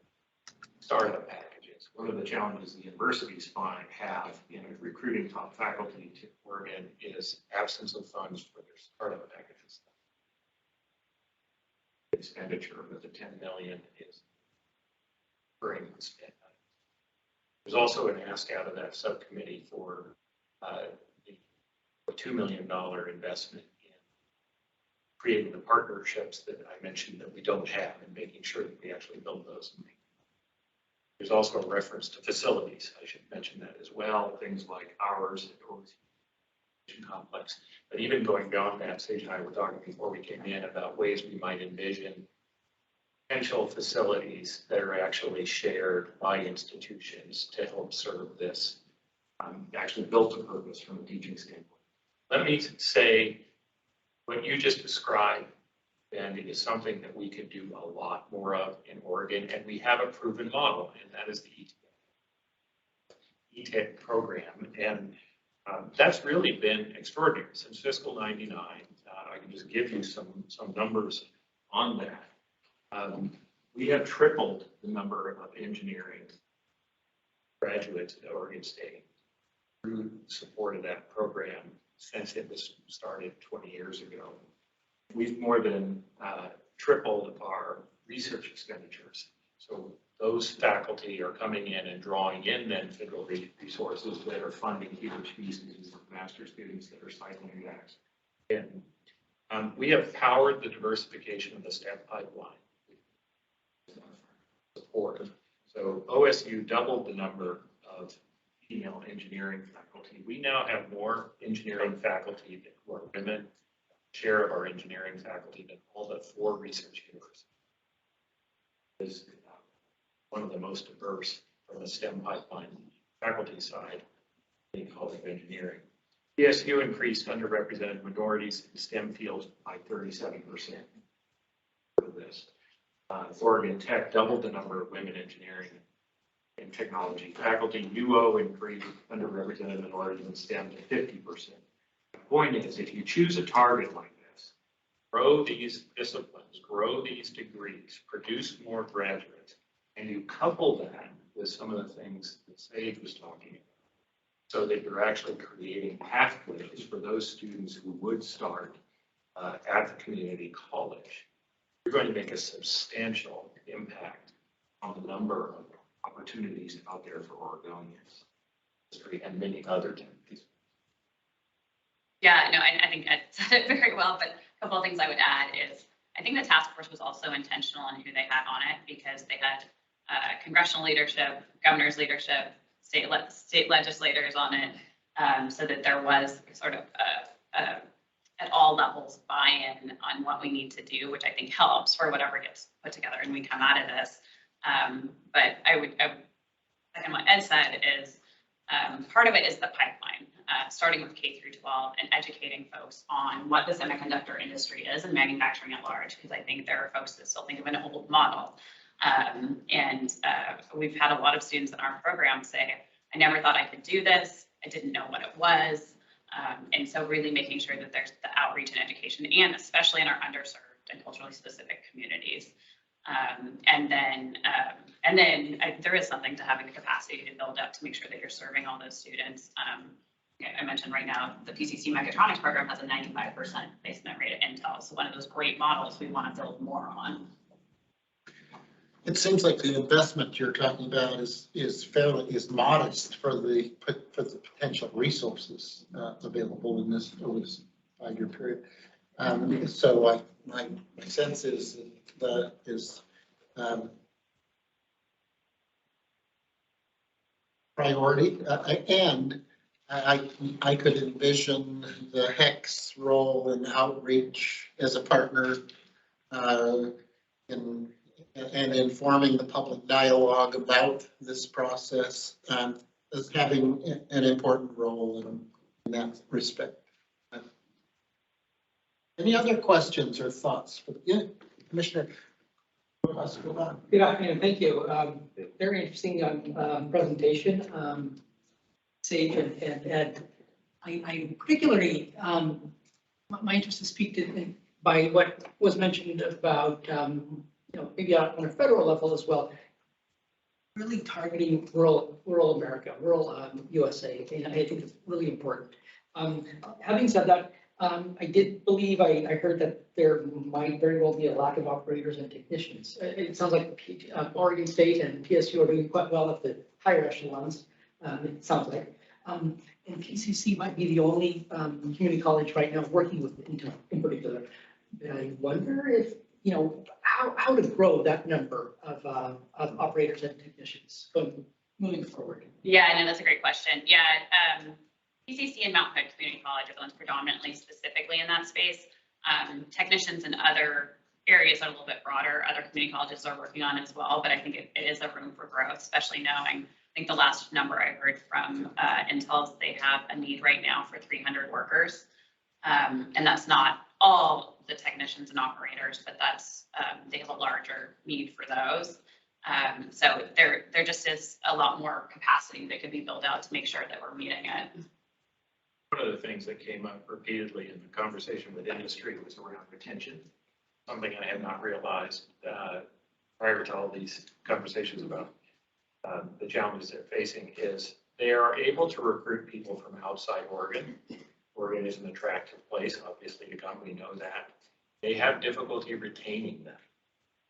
startup packages. One of the challenges the universities have in recruiting top faculty to Oregon is absence of funds for their startup packages. expenditure, but the 10 million is recurring spend. There's also an ask out of that subcommittee for the $2 million investment in creating the partnerships that I mentioned that we don't have and making sure that we actually build those. There's also a reference to facilities. I should mention that as well. Things like ours and complex. But even going beyond that, Sage and I were talking before we came in about ways we might envision potential facilities that are actually shared by institutions to help serve this, actually built to purpose from a teaching standpoint. Let me say what you just described, Ben, is something that we could do a lot more of in Oregon, and we have a proven model, and that is the ETEC program. And that's really been extraordinary since fiscal 99. I can just give you some numbers on that. We have tripled the number of engineering graduates at Oregon State through support of that program since it was started 20 years ago. We've more than tripled our research expenditures. So those faculty are coming in and drawing in then federal resources that are funding PhD students or master's students that are cycling back. And we have powered the diversification of the STEM pipeline. Support. So OSU doubled the number of female engineering faculty. We now have more engineering faculty who are women, share of our engineering faculty than all but 4 research universities. Is one of the most diverse from the STEM pipeline faculty side in the College of Engineering. ESU increased underrepresented minorities in STEM fields by 37% for this. Oregon Tech doubled the number of women engineering and technology faculty. UO increased underrepresented minorities in STEM to 50%. The point is, if you choose a target like this, grow these disciplines, grow these degrees, produce more graduates, and you couple that with some of the things that Sage was talking about, so that you're actually creating pathways for those students who would start at the community college, you're going to make a substantial impact on the number of opportunities out there for Oregonians and many other techniques. Yeah, no, I think I said it very well, but a couple of things I would add is I think the task force was also intentional in who they had on it because they had congressional leadership, governor's leadership, state legislators on it, so that there was sort of at all levels buy-in on what we need to do, which I think helps for whatever gets put together and we come out of this. But I would second what Ed said is part of it is the pipeline, starting with K through 12 and educating folks on what the semiconductor industry is and manufacturing at large, because I think there are folks that still think of an old model. We've had a lot of students in our program say, I never thought I could do this. I didn't know what it was. And so really making sure that there's the outreach and education, and especially in our underserved and culturally specific communities. And then there is something to having the capacity to build up to make sure that you're serving all those students. I mentioned right now, the PCC mechatronics program has a 95% placement rate at Intel. So one of those great models we want to build more on. It seems like the investment you're talking about is modest for the potential resources available in this over this 5-year period. So my sense is that priority, and I could envision the HECC's role in outreach as a partner and informing the public dialogue about this process as having an important role in that respect. Any other questions or thoughts? Yeah, Commissioner. Good afternoon. Thank you. Very interesting presentation, Sage and Ed. I particularly, my interest is piqued by what was mentioned about maybe on a federal level as well, really targeting rural America, rural USA, and I think it's really important. Having said that, I did believe I heard that there might very well be a lack of operators and technicians. It sounds like Oregon State and PSU are doing quite well at the higher echelons. It sounds like. And PCC might be the only community college right now working with Intel in particular. And I wonder if, you know, how to grow that number of operators and technicians moving forward. Yeah, I know that's a great question. Yeah, PCC and Mountain Hood Community College are the ones predominantly specifically in that space. Technicians in other areas are a little bit broader. Other community colleges are working on it as well, but I think it is a room for growth, especially knowing, I think the last number I heard from Intel is they have a need right now for 300 workers. And that's not all the technicians and operators, but that's, they have a larger need for those. So there just is a lot more capacity that could be built out to make sure that we're meeting it. One of the things that came up repeatedly in the conversation with industry was around retention. Something I had not realized prior to all these conversations about the challenges they're facing is they are able to recruit people from outside Oregon. Oregon is an attractive place, obviously, to come, we know that. They have difficulty retaining them.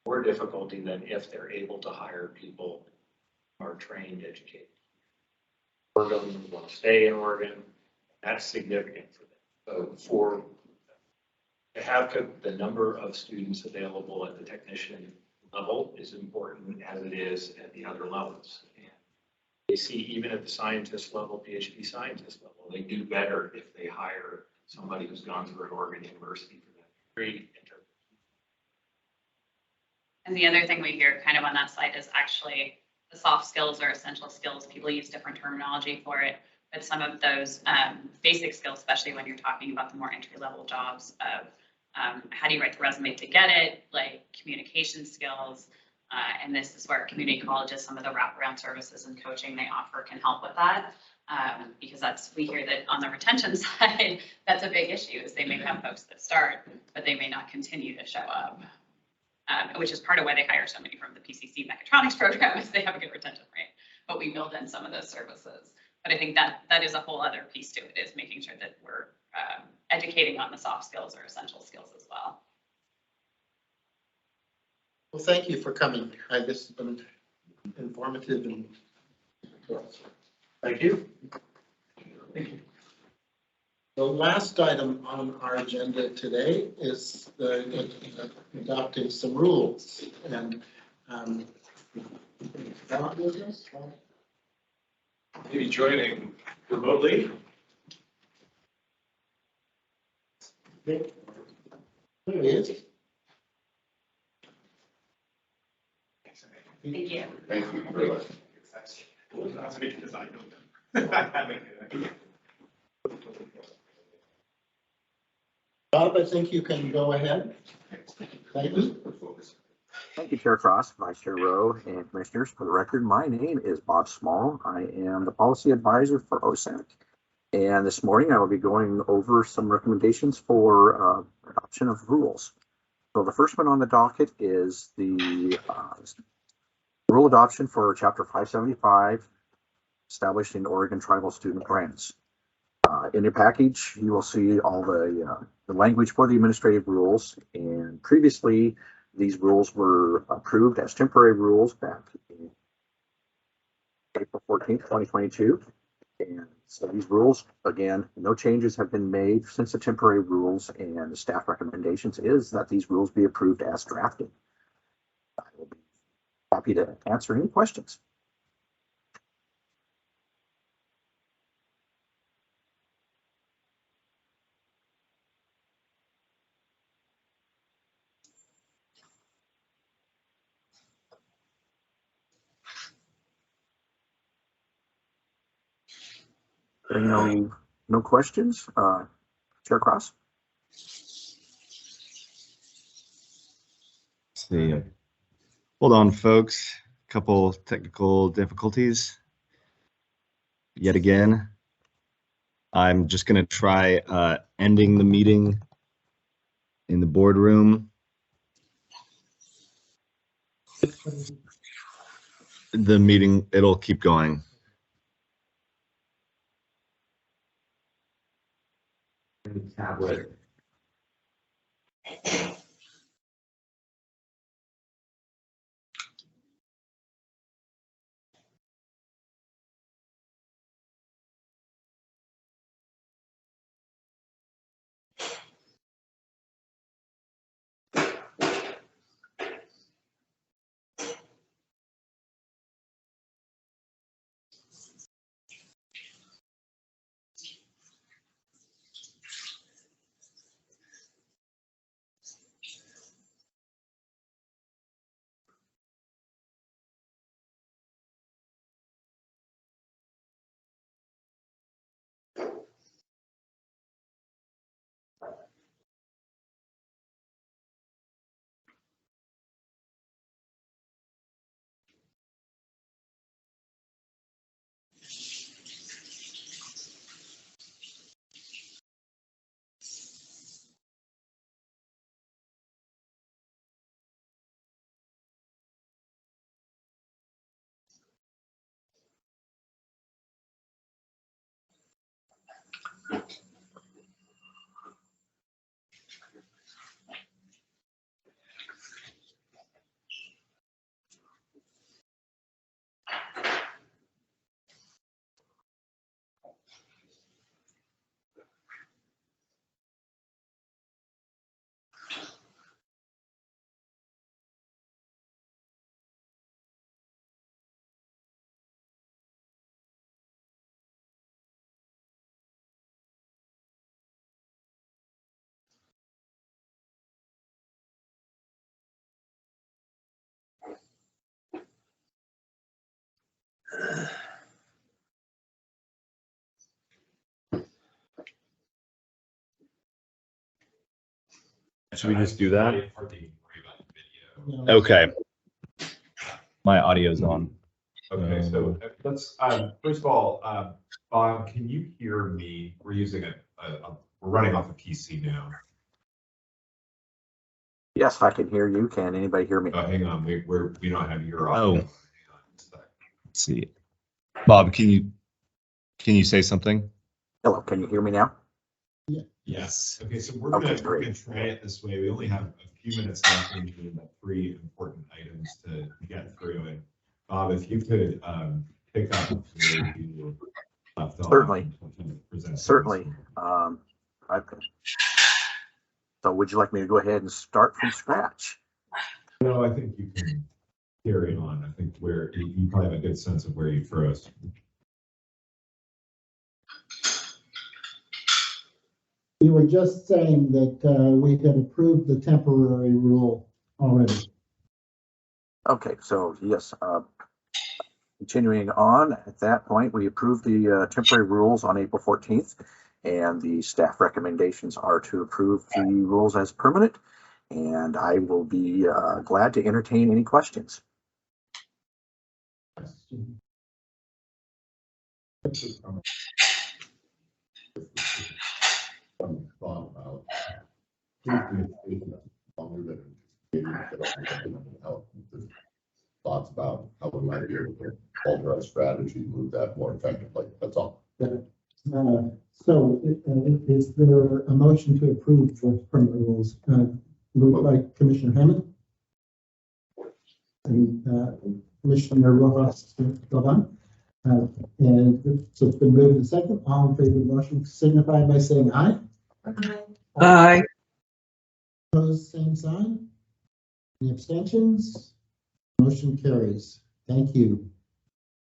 More difficulty than if they're able to hire people who are trained, educated. Oregon want to stay in Oregon. That's significant for them. So to have the number of students available at the technician level is important as it is at the other levels. And they see even at the scientist level, PhD scientist level, they do better if they hire somebody who's gone through an Oregon university for that degree. And the other thing we hear kind of on that side is actually the soft skills or essential skills. People use different terminology for it, but some of those basic skills, especially when you're talking about the more entry-level jobs of how do you write the resume to get it, like communication skills. And this is where community colleges, some of the wraparound services and coaching they offer can help with that. Because we hear that on the retention side, that's a big issue is they may have folks that start, but they may not continue to show up. Which is part of why they hire so many from the PCC mechatronics program is they have a good retention rate, but we build in some of those services. But I think that is a whole other piece to it is making sure that we're educating on the soft skills or essential skills as well. Well, thank you for coming. This has been informative and Thank you. Thank you. The last item on our agenda today is adopting some rules and Maybe joining remotely. There he is. Thank you. Thank you very much. Bob, I think you can go ahead. Thank you. Thank you, Chair Cross, Vice Chair Rowe, and Commissioners. For the record, my name is Bob Small. I am the Policy Advisor for HECC. And this morning I will be going over some recommendations for adoption of rules. So the first one on the docket is the rule adoption for Chapter 575, establishing Oregon Tribal Student Grants. In your package, you will see all the language for the administrative rules. And previously, these rules were approved as temporary rules back in April 14th, 2022. And so these rules, again, no changes have been made since the temporary rules, and the staff recommendations is that these rules be approved as drafted. I will be happy to answer any questions. No questions. Chair Cross. Let's see. Hold on, folks. Couple technical difficulties. Yet again, I'm just going to try ending the meeting in the boardroom. The meeting, it'll keep going. tablet. Should we just do that? Okay. My audio's on. Okay, so let's, first of all, Bob, can you hear me? We're using we're running off a PC now. Yes, I can hear you. Can anybody hear me? Oh, hang on, we don't have your Oh. audio. Let's see. Bob, can you say something? Hello, can you hear me now? Yes. Okay, so we're Okay, gonna great. try it this way. We only have a few minutes left in the 3 important items to get through. And Bob, if you could pick up where you left off. Certainly. and present Certainly. this. So would you like me to go ahead and start from scratch? No, I think you can carry on. I think where you probably have a good sense of where you froze. You were just saying that we had approved the temporary rule already. Okay, so yes, continuing on, at that point, we approved the temporary rules on April 14th, and the staff recommendations are to approve the rules as permanent, and I will be glad to entertain any questions. Thought about longer than thoughts about how we might be able to alter our strategy, move that more effectively. That's all. So is there a motion to approve the permanent rules? Moved by Commissioner Hammond. And Commissioner Rojas Galvan. And so it's been moved to second. All in favor of the motion signify by saying aye. Aye. Opposed, same sign. Any abstentions? Motion carries. Thank you.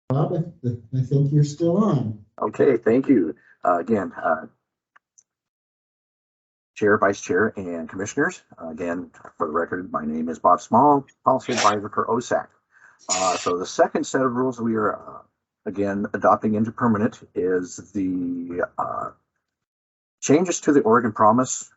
Bob, I think you're still on. Okay, thank you. Again, Chair, Vice Chair, and Commissioners. Again, for the record, my name is Bob Small, Policy Advisor for OSAC. So the second set of rules we are, again, adopting into permanent is the changes to the Oregon Promise